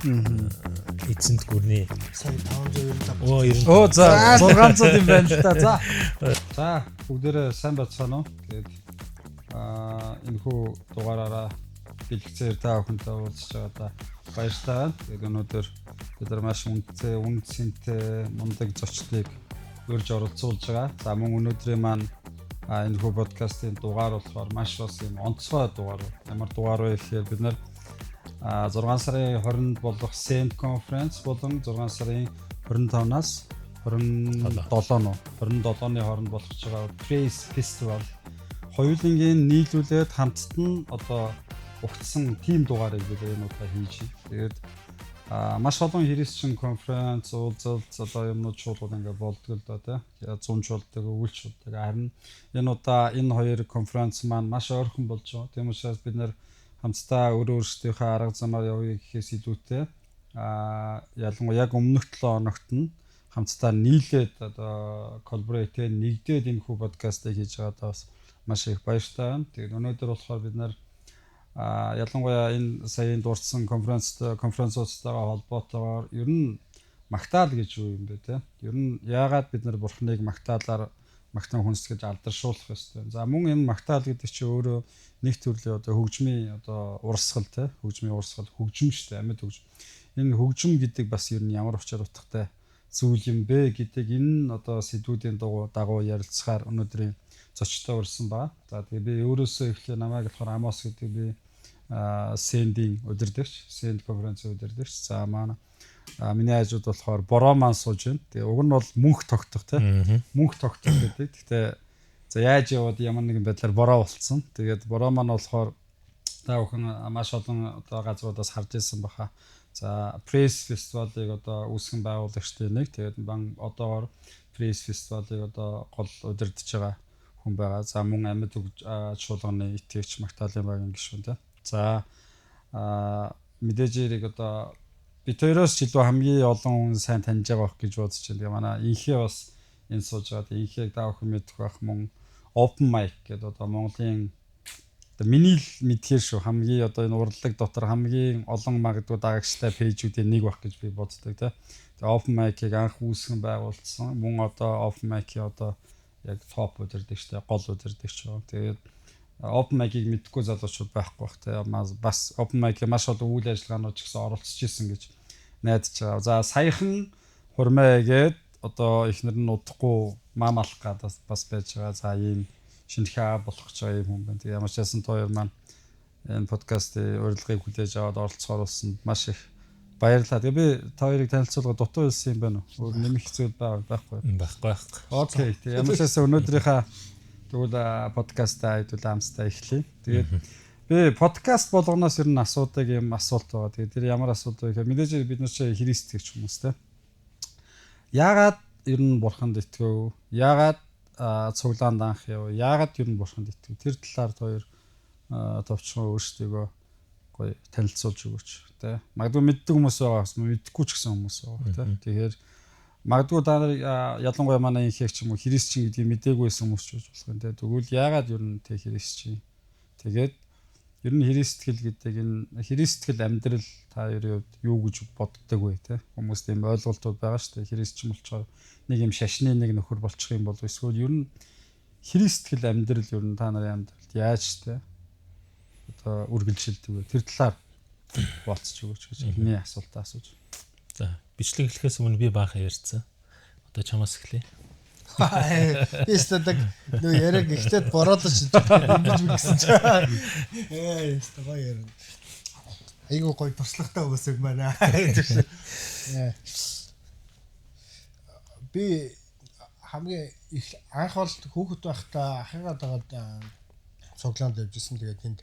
эзэнт гүрний сая 595. Оо за 600 юм байна л та. За бүгдээрээ сайн бацгаана уу. Тэгээд энэ хүү дугаараараа бэлгцээр та бүхэнтэй уулзч байгаа баяртай. Тэгээд өнөөдөр бид нар маш үнцэнтэй мундаг зочдыг урьж оролцуулж байгаа. За мөн өнөөдрийн маань энэ хүү подкастын дугаар болохоор маш бас юм онцгой дугаар. Ямар дугаар вэ гэхээр бид нар 6 сарын 20-нд болох SEND conference болон 6 сарын 25-наас 27-ны хооронд болох байгаа Praise Festival хоёулангийн нийлүүлээд хамтд нь одоо угтсан тим дугаарыг бид энэ удаа хийж байна. Тэгээд маш олон хэрэгсчин конференц, уулзалт одоо юмнууд шуулууд ингээ болдог л доо тий. Зунж болдог, өвөлч болдог. Харин энэ удаа энэ хоёр конференц маань маш ойрхон болж байгаа. Тийм учраас бид нэр хамтдаа өөрсдийнхөө арга замаар явъя гэхээс илүүтэй ялангуяа яг өмнөх 7 хоногт нь хамтдаа нийлээд одоо коллаборейт нэгдээд энэ хүү подкастыг хийж байгаадаа бас маш их баяртай байна. Тэгээд өнөөдөр болохоор бид нар ялангуяа энэ саяын дурдсан конференцуудтайгаа холбоотойгоор ер нь магтаал гэж юу юм бэ те? Ер нь яагаад бид нар бурхныг магтаалаар магтан хүндэтгэж алдаршуулах ёстой. За мөн энэ магтаал гэдэг чинь өөрөө нэг төрлийн одоо хөгжмийн одоо урсгал те, хөгжмийн урсгал, хөгжим шүү дээ, амьд хөгжим. Энэ хөгжим гэдэг бас ер нь ямар учир утгатай зүйл юм бэ гэдэг энэ одоо сэдвүүдийн дагуу ярилцахаар өнөөдрийн зочдтой урьсан ба. За тэгээ би өөрөөсөө эхлээ намайг болохоор Амос гэдэг би SEND-ийн удирдагч, SEND конференцийн удирдагч. За манай миний хажууд болохоор бороо маань сууж байна. Тэгээ уг нь бол мөнх тогтох те. Мөнх тогтох гэдэг. Гэхдээ за яаж яваад ямар нэгэн байдлаар бороо болцсон. Тэгээд бороо маань болохоор та бүхэн маш олон одоо газруудаас харж ирсэн баха. За Praise Festival-ыг одоо үүсгэн байгуулагчдын нэг. Тэгээд одоогоор Praise Festival-ыг одоо гол удирдах байгаа хүн байгаа. За мөн амьд чуулганы итгэгч Магдалины багийн гишүүн те. За мэдээж хэрэг одоо бид хоёроос ч илүү хамгийн олон хүн сайн таньж байгаа байх гэж бодож байна. Тэгээ манай инхээ бас энэ сууж байгаа. Инхээг та бүхэн мэдэх байх мөн Open Mic гэдэг одоо Монголын одоо миний л мэдхээр шүү хамгийн одоо энэ урлаг дотор хамгийн олон магадгүй дагагчтай пэйжүүдийн нэг байх гэж би боддог те. Тэгээ Open Mic-ийг анх үүсгэн байгуулсан. Мөн одоо Open Mic-ийн одоо яг топ удирдагчтай гол удирдагч байгаа. Тэгээд Open Mic-ийг мэдхгүй залуучууд байхгүй бах те. Бас Open Mic-ийн маш олон үйл ажиллагаанууд ч гэсэн оролцож исэн гэж найдаж байгаа. За саяхан хурмаагээд одоо ихнэр нь удахгүй мам алах гад бас байж байгаа. За ийм шинэхээ болох гэж байгаа юм хүн байна. Тэгээ ямар ч байсан тоо хоёр маань энэ подкастын урилгыг хүлээж аваад оролцохоор болсон маш их баярлалаа. Тэгээ би та хоёрыг танилцуулга дутуу хэлсэн юм байна уу? Нэмэх зүйл байхгүй. Окей. Тэгээ ямар ч байсан өнөөдрийнхээ тэгвэл подкастаа хэдүүл амстай эхлэе. Тэгээд би подкаст болгоноос ер нь асуудаг юм асуулт байгаа. Тэгээд тэр ямар асуудал вэ гэхээр мэдээж бид нар чи христтгэж хүмүүс те. Яагаад ер нь бурханд итгэв? Яагаад цуглаанд анх яв? Яагаад ер нь бурханд итгэв? Тэр талаар хоёр товчхон өөрсдийгөө гоё танилцуулж өгөөч те. Магадгүй мэддэг хүмүүс байгаа, мэдхгүй ч гэсэн хүмүүс байгаа те. Тэгэхээр магадгүй та нар ялангуяа манай инхийг ч юм уу христчин гэдгийг мдэггүйсэн хүмүүс ч болох юм те. Тэгвэл яагаад ер нь тэ христчин? Тэгээд ер нь христтгэл гэдэг энэ христтгэл амьдрал та юу гэж боддог вэ те? Хүмүүс тийм ойлголтууд байгаа шүү дээ. Христчин болчоор нэг юм шашны нэг нөхөр болчих юм бол эсвэл ер нь христтгэл амьдрал ер нь та нарын амьдралд яаж те? Одоо үргэлжилдэг вэ? Тэр талаар болцож өгөөч гэж эхний асуултаа асууж. За бичлэг эхлэхээс өмнө би баахан ярьцсан. Одоо чамаас эхлэе. Би стадаг нөө яриаг ихтэй бороолооч ингэж гэсэн чинь. Стага ярина. Айгуу гоё туршлагатай өгөөсөг байна. Би хамгийн их анх бол хүүхэд байхдаа ахыгаа дагаад цуглаанд явжсэн. Тэгээд тэнд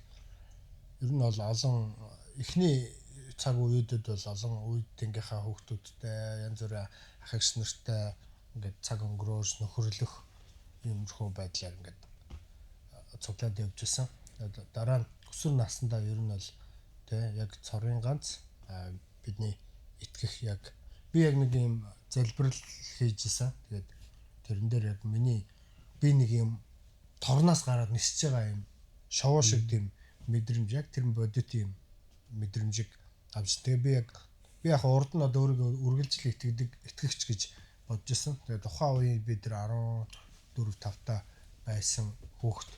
ер нь бол олон эхний цаг үеүүдэд бол олон үед тэнгийнхаа хүүхдүүдтэй янз бүрийн ах эгч нартай ингээд цаг өнгөрөөж нөхөрлөх юмрхүү байдлаар ингээд цуглаанд явжсэн. Дараа нь өсвөр наснда ер нь бол тэ яг цорын ганц бидний итгэх яг би яг нэг юм залбирал хийжсэн. Тэгээд тэрэн дээр яг би нэг юм торноос гараад нисэж байгаа юм шовоо шиг тийм мэдрэмж яг тэр бодит юм мэдрэмжийг авч тэгээ би яг би яг урд нь одоо өөрийгөө үргэлжлэл итгэгч гэж бодож ирсэн. Тэгээд тухайн үеийн бид нар 14 5 байсан хүүхэд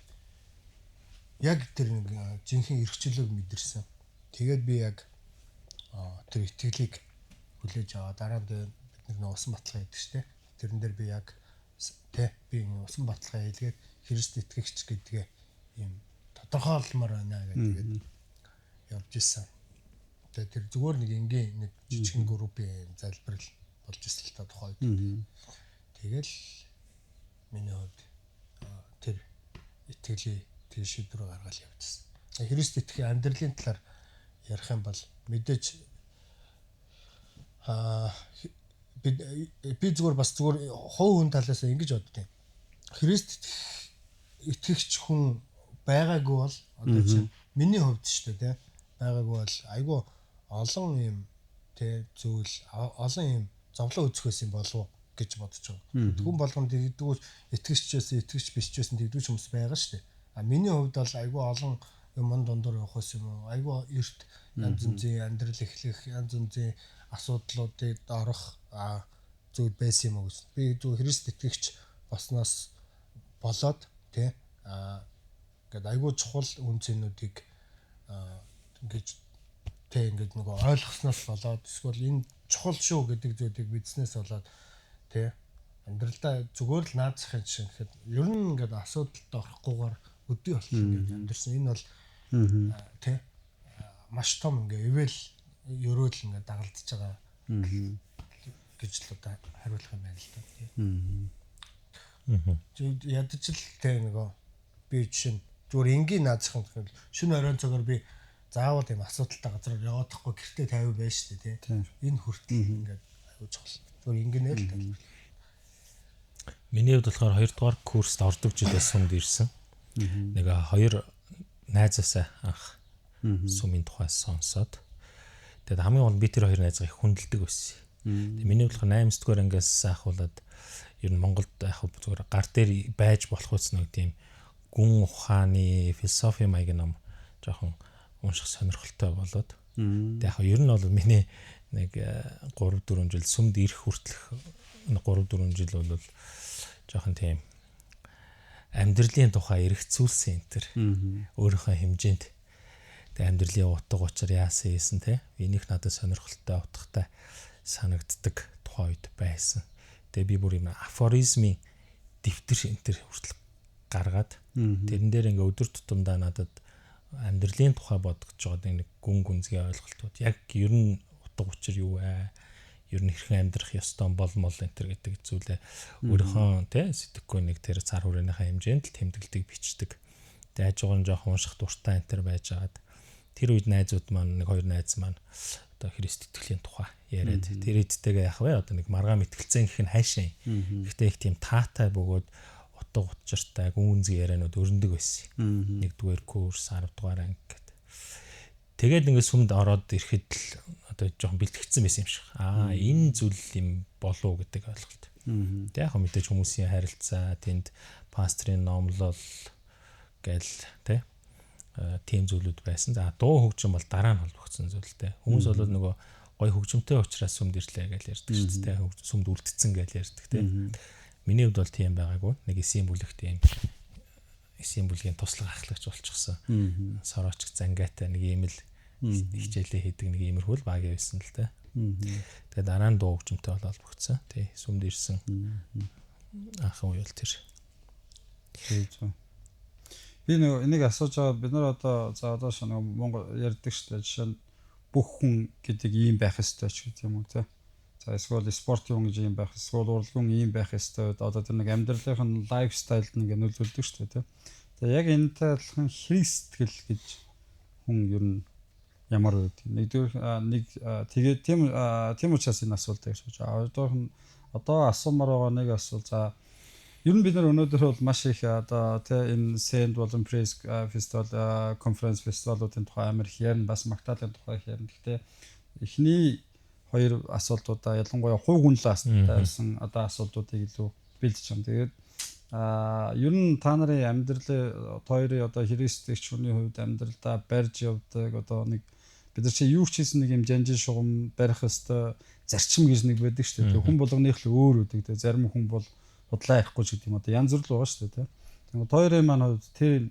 яг тэр нэг жинхэнэ эрхчлөлөг мэдэрсэн. Тэгээд би яг тэр итгэлийг хүлээж аваа. Дараа нь бид нэг усан баталгаа хийдэг штэ. Тэрэн дээр би яг би усан баталгаа хийлгээд Христ итгэгч гэдгээ ийм тодорхойлмоор байна гэдэг явж исэн. Тэгээд тэр зүгээр нэг энгийн нэг жижигхэн группийн залбирал болж исэн л та тухайд. Тэгэл миний хувьд тэр итгэлийн тэр шийдвэр гаргаад явчихсан. Христ итгэх амьдралын талаар ярих юм бол мэдээж би зүгээр хувь хүн талаас ингэж боддیں۔ Христ итгэгч хүн байгаагүй бол одоо чинь миний хувьд ч тийм байгаагүй бол айгүй олон юм тий зүйл олон юм зовлон үзэхээс юм болов гэж бодож байгаа. Хүн болгонд тэгдэггүй итгэгч биш ч байсан тэгдэггүй хүмүүс байгаа шүү дээ. Миний хувьд бол айгүй олон юмн дундуур явахс юм уу? Айгүй эрт янз бүрийн амьдрал эхлэх, янз бүрийн асуудлуудыг орох зүйл байсан юм уу гэж. Би зөв Христ итгэгч болсноос болоод тий ингээд айгүй чухал үнцнүүдийг ингэж тий ингээд нөгөө ойлгосноос болоод эсвэл энэ чухал шүү гэдэг зүйлийг мэдснээс болоод тий амьдралдаа зүгээр л наацхын жишээ гэхэд ер нь ингээд асуудалд орохгүйгээр өдөө болчих ингээд амьдэрсэн. Энэ бол тий маш том ингээд ивэл ерөөл ингээд дагалдж байгаа гэж л одоо хариулах юм байна л да тий. Ядаж л тий нөгөө би жишээ нь зүгээр энгийн наацхан гэхэд шөнө оройн цагаар би заавал юм асуудалтай газар яваадахгүй гэртээ 50 байж штэ тий. Энэ хүртэл ингээд аюуж хол. Зүгээр ингэнэ л дээ. Миний хувьд болохоор 2 дугаар курст ордог жилээс сумд ирсэн. Нэг 2 найзаасаа анх сумын тухай сонсоод тэгээд хамгийн гол би тэр 2 найзгаа их хүндэлдэг байсан. Тэгээд миний хувьд болохоор 8 дугаар ангиас ахуулаад ер нь Монголд яг зүгээр гар дээр байж болох үс нэг тийм гүн ухааны философи маягийн ном жоохон унших сонирхолтой болоод тэгээд яг ер нь бол миний нэг 3 4 жил сүмд ирэх хүртэлх 3 4 жил бол жоохон тийм амьдралын тухай эргэцүүлсэн энэ төр өөрийнхөө хэмжээнд тэг амьдралын утга учир яасан ийсэн те энийг надад сонирхолтой утгатай санагддаг тухай үед байсан. Тэгээ би бүр юм афоризмын дэвтэр энэ төр хүртэл гаргаад тэрэн дээр ингээ өдөр тутамдаа надад амьдралын тухай бодгож байгаа нэг гүн гүнзгий ойлголтууд яг ер нь утга учир юу вэ? Ер нь хэрхэн амьдрах ёстой бол энэ төр гэдэг зүйлээ өөрийнхөө тий сэтгэхгүй нэг тэр цар хүрээнийхээ хэмжээнд л тэмдэглэдэг бичдэг. Тэгээ ажигын жоохон унших дуртай энэ төр байжгаад тэр үед найзууд маань нэг 2 найз маань одоо Христ итгэлийн тухай яриад тэр эдтэйгээ яах вэ? Одоо нэг маргаан мэтгэлцэн гэх нь хайшаа. Гэхдээ их тийм таатай бөгөөд утга учиртай гүнзгий ярианууд өрнөдөг байсан. 1-р курс 10 дугаар анги гэдэг. Тэгээд ингээд сүмд ороод ирэхэд л одоо жоохон бэлтгэгдсэн байсан юм шиг. Энэ зүйл юм болов уу гэдэг ойлголт. Тэг яг мэдээж хүмүүсийн харилцаа, тэнд пастрын номлол гэл тэ тийм зүйлүүд байсан. За дуу хөгжим бол дараа нь холбогдсон зүйлтэй. Хүмүүс бол нөгөө гой хөгжимтэй учраас сүмд ирлээ гэж ярьдаг шүү дээ. Сүмд үлдсэн гэж ярьдаг тэ. Миний хувьд бол тийм байгаагүй. Нэг эсийн бүлэг тийм эсийн бүлгийн туслах ахлагч болчихсон. Сорооч зангаатай нэг юм л хичээлээ хийдэг нэг иймэрхүү баг байсан л та. Тэгээд дараа нь дуу хөгжимтэй холбогдсон. Тий, сүмд ирсэн. Анхан үйл тэр. Би нэг энийг асууж байгаа бид нар одоо за одоо шинэ Монгол ярьдаг шүү дээ. Жишээ нь бүх хүн гэдэг ийм байх ёстой ч гэдэг юм уу те. За эсвэл спорт юм гэж ийм байх, эсвэл урлагийн ийм байх ёстой. Одоо тэр нэг амьдралынх нь лайфстайлд нэг нөлөөлдөг шүү дээ те. Тэгээ яг энэтэй адилхан Христ итгэл гэж хүн ер нь ямар вэ? Нэгдүгээр нэг тэгээд тийм учраас энэ асуултыг асууж байгаа. Одоо асуумаар байгаа нэг асуулт. За ер нь бид нар өнөөдөр бол маш их одоо энэ Send болон Praise Festival, Conference Festival-уудын тухай амар их ярина, бас магтаалын тухай ярина. Гэхдээ эхний 2 асуултуудаа ялангуяа хувь хүн л тавьсан одоо асуултуудыг илүү бэлдэж байгаа. Тэгээд ер нь та нарын амьдралын хоёрын одоо Христ итгэгч хүний хувьд амьдралдаа барьж явдаг одоо нэг бид нар чи юу ч хийсэн нэг юм жанжин шугам барих ёстой зарчим гэж нэг байдаг шүү дээ. Хүн болгоных л өөр үүдэг те. Зарим хүн бол худлаа ярихгүй ч гэдэг юм одоо янз бүр л байгаа шүү дээ те. Тэгээд хоёрын маань хувьд тэр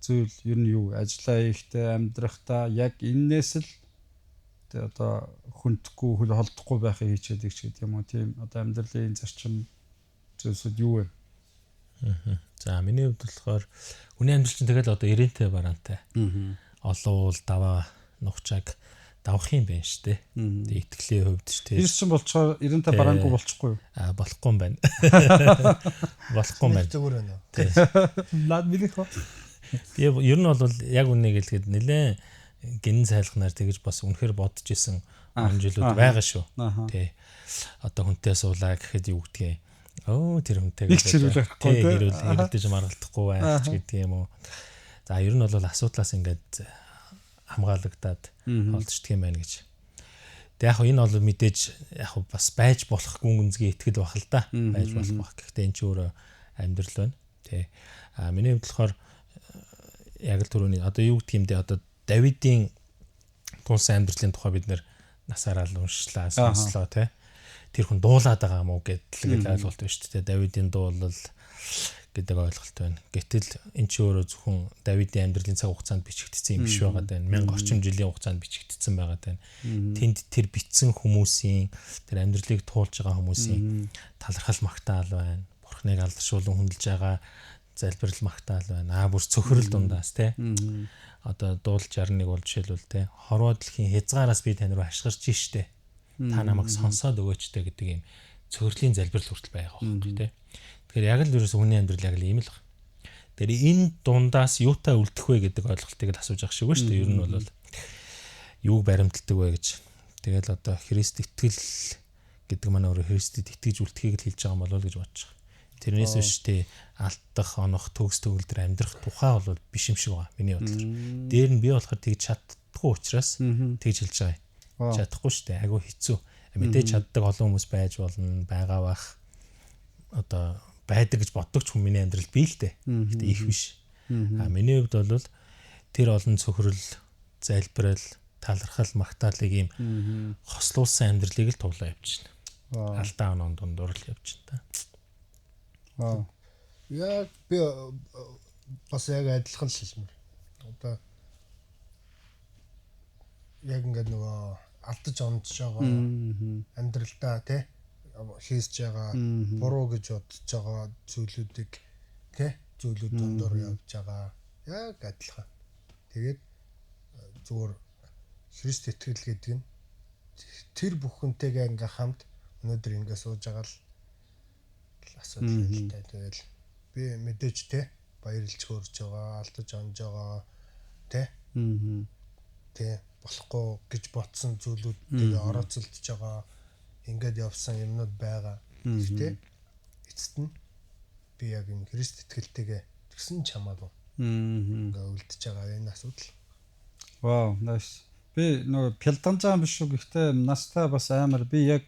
зүйл ер нь юу ажиллаа хийхдээ амьдрахтаа яг энээс л одоо хүндэхгүй хөл холдохгүй байхыг хичээдэг ч гэдэг юм уу тийм одоо амьдралын зарчим зүйлсүүд юу вэ? За миний хувьд болохоор хүний амьдрал чинь тэгэл одоо ирэнтэй бараантай. Олон уул даваа нухчааг давах юм байна шүү дээ. Тэгээ итгэлийн хувьд ч тийм. Тэр чинь болчоор ирэнтэй бараангүй болчихгүй юу? Болохгүй юм байна. Болохгүй юм байна. Зүгээр байна. Наад минийх ба. Тэгээ ер нь бол яг үннийг хэлгээд нэлээ гинэн сайлхнаар тэгэж бас үнэхээр бодож исэн амжилууд байгаа шүү. Тий. Одоо хүнтэй суулаа гэхэд юу гэдгийг тэр хүнтэйгээ хэрэлдэж маргалдахгүй байх ч гэдэг юм уу. За ер нь бол асуудлаас ингээд хамгаалагдаад олдчихдаг юм байна гэж. Тэг яг энэ бол мэдээж яг бас байж болох гүн гүнзгий итгэл бах л да. Байж болох бах. Гэхдээ энэ ч өөрөө амьдрал байна. Тий. Миний хувьд болохоор яг л түрүүний одоо юу гэдгийг юм дээ одоо Давидын тулсан амьдралын тухай бид нэр насаараа л уншлаа, сонслоо тий. Тэр хүн дуулаад байгаа юм уу гэдэл ойлголт байна шүү дээ. Давидын дуулал гэдэг ойлголт байна. Гэтэл эн чинь өөрөө зөвхөн Давидын амьдралын цаг хугацаанд бичигдсэн юм биш байгаа даа. 1000 орчим жилийн хугацаанд бичигдсэн байгаа даа. Тэнд тэр бичсэн хүмүүсийн тэр амьдралыг туулж байгаа хүмүүсийн талархал магтаал байна. Бурхныг алдаршуулан хүндэлж байгаа залбирал магтаал байна. Бүр цөхрөл дундаас тий. Одоо дуул 61 бол жишээлбэл тий. Хорвоо дэлхийн хязгаараас би тань руу хашгирч штэ. Та намайг сонсоод өгөөчтэй гэдэг юм цөхрлийн залбирал хүртэл байгаа байхгүй тий. Тэгэхээр яг л ерөөс хүний амьдрал яг л ийм л баг. Тэр энэ дундаас юутай үлдэх вэ гэдэг ойлголтыг л асууж ах шиг ба штэ. Ер нь бол юуг баримталдаг вэ гэж. Тэгэл одоо Христ итгэл гэдэг маань өөрөө Христэд итгэж үлдэхийг л хэлж байгаа юм болов уу гэж бодож байгаа. Тэрнээс биш тий алдах, онох, төгс төгөлдөр амьдрах тухай бол биш юм шиг байгаа миний бодлоор. Дээр нь би болохоор тэгж чаддаггүй учраас тэгж хэлж байгаа юм. Чадахгүй шүү дээ. Айгу хэцүү. Мэдээж чаддаг олон хүмүүс байж болно, байгаа бах. Одоо байдаг гэж боддог ч хүн миний амьдрал бий л дээ. Гэтэ их биш. Миний хувьд бол тэр олон цөхрөл, залбирал, талархал, магтаалыг ийм хослуулсан амьдралыг л туулаа явж байна. Алдаа оноо дундуур л явж байна. Яг би бас яг адилхан л хэлмээр. Одоо яг ингээд нөгөө алдаж ондж байгаа амьдралдаа тий хийсж байгаа буруу гэж бодож байгаа зүйлүүдийг тий зүйлүүд дондор явж байгаа. Яг адилхан. Тэгээд зүгээр Христ итгэл гэдэг нь тэр бүхэнтэйгээ ингээ хамт өнөөдөр ингээ сууж байгаа л асуудал хэлтэй. Тэгэл би мэдээж те баярлж хөрж байгаа, алдаж онж байгаа те. Тэ болохгүй гэж ботсон зүйлүүдтэйгээ орооцолдож байгаа ингээд явсан юмнууд байгаа. Тэ эцэст нь би яг энэ Христ итгэлтэйгээ тэгсэн чамаагүй. Ингээ үлдэж байгаа энэ асуудал. Вау, nice. Би нөгөө пялданж байгаа юм биш үү? Гэхдээ настай бас амар би яг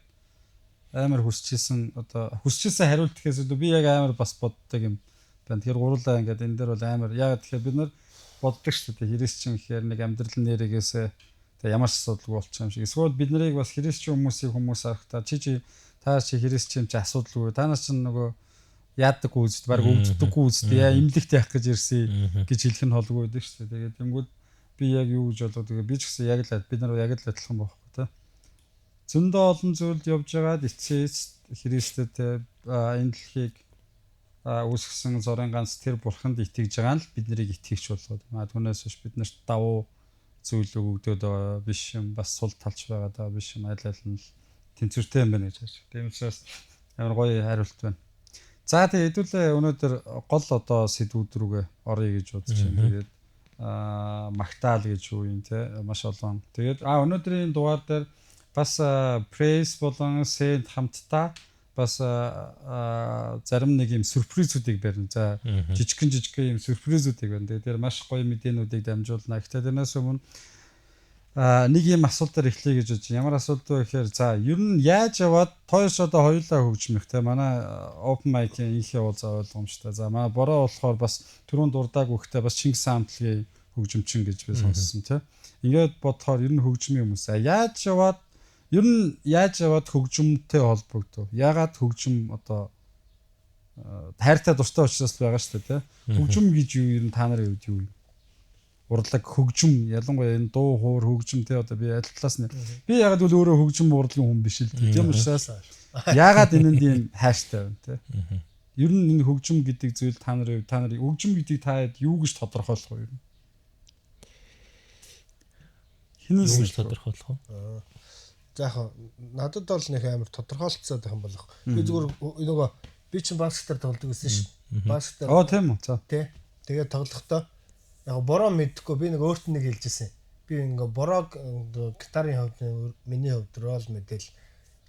амар хүсчихсэн одоо хүсчихсэн хариулт гэхээс би яг амар бас боддог юм байна. Тэгэхээр гурлаа ингээд энэ дээр бол амар яг тэгэхээр бид нар боддог шүү дээ. Христчин гэхээр нэг амьдрал нэрээгээсээ тэгээ ямар ч асуудалгүй болчих юм шиг. Эсвэл бид нарыг бас христчин хүмүүсийг хүмүүс харахтаа чи та чи христчин чи асуудалгүй. Та нар ч нөгөө яадаг үзд баг өвддөггүй үзд яа имлэгт явах гэж ирсэн гэж хэлэх нь холгүй байдаг шүү дээ. Тэгээд тэнгууд би яг юу гэж бодлоо тэгээ би ч гэсэн яг л бид нар яг л адилхан байхгүй та. Зөндөө олон зүйлд явж байгаад эцэс Христэд энэ дэлхийг үүсгэсэн зорын ганц тэр бурханд итгэж байгаа нь л бид нарыг итгэгч болгоод. Түүнээс биш бид нарт давуу зүйл өгөгдөд биш юм бас сул талч байгаа даа биш юм аль аль нь тэнцвэртэй юм байна гэж байна. Тийм учраас ямар гоё хариулт байна. За тэгээ хэдүүлээ өнөөдөр гол одоо сэдвүүд рүүгээ оръё гэж бодож байна. Тэгээд магтаал гэж юу юм те маш олон. Тэгээд өнөөдрийн дугаар дээр бас praise болон saint хамтдаа бас зарим нэг юм сюрпризүүдийг барина. За жижигхэн юм сюрпризүүдийг байна. Тэгээд тэр маш гоё мэдээнүүдийг дамжуулна. Гэхдээ тэрнээс өмнө нэг юм асуултаар эхлэе гэж бодож байна. Ямар асуулт вэ гэхээр за ер нь яаж яваад тойрч одоо хоёулаа хөгжмөх те манай open mic-ийн ихээ уулзаа ойлгомжтой. За манай бороо болохоор бас түрүүн дурдааг өгөхтэй бас Чингис хаан хамтлагийн хөгжимчин гэж би сонссон тий. Ингээд бодохоор ер нь хөгжмийн хүмүүс яаж яваад хөгжимтэй холбогдов? Яагаад хөгжим одоо хайртай дуртай учраас байгаа шүү дээ тий. Хөгжим гэж юу ер нь та нарын хувьд юу юм? Урлаг хөгжим ялангуяа энэ дуу хуур хөгжимтэй одоо би аль талаас нь би ягаад бол өөрөө хөгжим урлагийн хүн биш л дээ. Тийм учраас яагаад энэнд ийм хайртай байна те. Ер нь энэ хөгжим гэдэг зүйл та нарын хөгжим гэдгийг та юу гэж тодорхойлох вэ ер нь? Хинээс гэж тодорхойлох вэ? За яг надад бол нэг амар тодорхойлцоод байх юм болох. Би зүгээр нөгөө би чинь баскетбол тоглодог гэсэн шүү. Баскетбол. Тийм үү. За. Тий. Тэгээд тоглохдоо яг бороо мэдхгүй би нэг өөрт нь нэг хэлжсэн. Би ингээ бороог гитарын хувьд миний хувьд рол мэдээл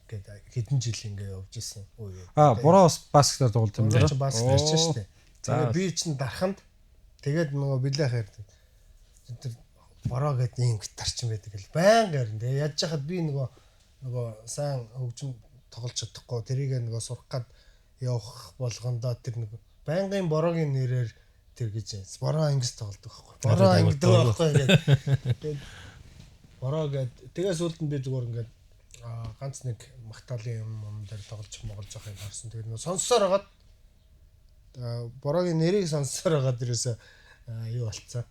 гэдэг хэдэн жил ингээ явж исэн. Бороо баскетбол тоглолт юм даа. Чи баскетбол ч шүү дээ. Тэгээд би чинь дарханд тэгээд нөгөө билээ хайрдаг. Тэр бороо гэдэг ийм гитарч юм байдаг л байнга ярина. Тэгээд яаж яхад би нөгөө сайн хөгжим тоглож чадахгүй тэрийг нөгөө сурах гад явах болгондоо тэр нэг байнгын бороогийн нэрээр тэр гэж бороо ангис тоглодог байхгүй. Бороо ангидаг байхгүй ингээд. Бороо гэдэг. Тэгээс үлд нь би зүгээр ингээд ганц нэг магтаалын юм дээр тоглож явахыг харсан. Тэгээд нөө сонссоор хагаад бороогийн нэрийг сонссоор хагаад ерөөсөө юу болцсон.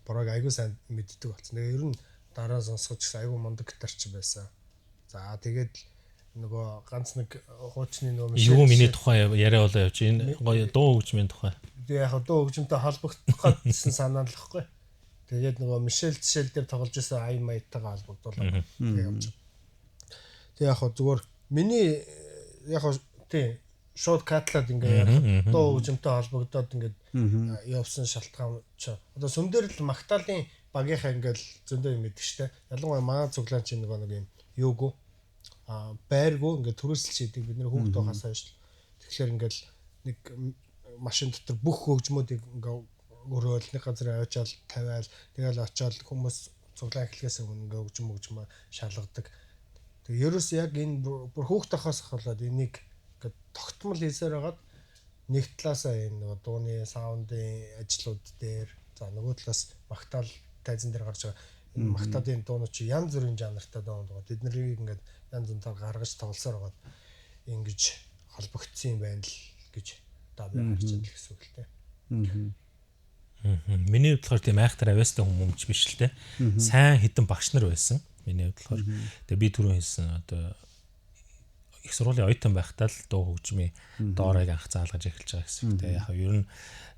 Бороог айгуу сайн мэддэг болсон. Тэгээ ер нь дараа сонсгож айгуу мундаг гитарч байсан. За тэгээд нөгөө ганц нэг хуучны нөгөө юу миний тухай яриа болоо явж энэ гоё дуу хөгжмийн тухай. Тэгээ яг дуу хөгжмөнтэй холбогдох гэсэн санаа л واخгүй. Тэгээд нөгөө Мишель дээр тоглож байсан ай маятайгаа холбогдуулаад тэгээ явж. Тэгээ яг зүгээр миний яг тий шууд катлаад ингээ дуу хөгжмөнтэй холбогдоод ингээ явсан шалтгаан ч одоо сүмдэр л магтаалын багийнхаа ингээл зөндөө юм мэддэг штэ. Ялангуяа манай цуглаан чинь нэг юм юугүй байргуу ингээ төрөөсөл шийдэг бид нэр хүүхд байхаас хойш. Тэгэхээр ингээл нэг машин дотор бүх хөгжмүүдийг ингээ өрөөл нэг газар аваачаал тавиал тэгэл очиод хүмүүс цуглаан эхлэхээс өмнө ингээ хөгжим шалгадаг. Тэгээ ерөөс яг энэ бүр хүүхд байхаас ахвалаад энийг ингээ тогтмол хийсээр хагаад нэг талаасаа энэ нөгөө дууны саундын ажлууд дээр за нөгөө талаас магтаал тайзан дээр гарч байгаа энэ магтаалын дуунууд чи янз бүрийн жанртай дуунууд байгаа. Бид нарыг ингээд янз бүрээр гаргаж тоглосоор байгаа. Ингэж холбогдсон юм байна л гэж одоо би харж байгаа гэсэн үг л дээ. Миний хувьд болохоор тийм айхтар авьяастай хүмүүс биш л дээ. Сайн хідэн багш нар байсан. Миний хувьд болохоор тэгээ би түрүү хэлсэн одоо их сургуулийн оюутан байхдаа л дуу хөгжмийн доорыг анх заалгаж эхэлж байгаа гэсэн үг. Тэгээ яг ер нь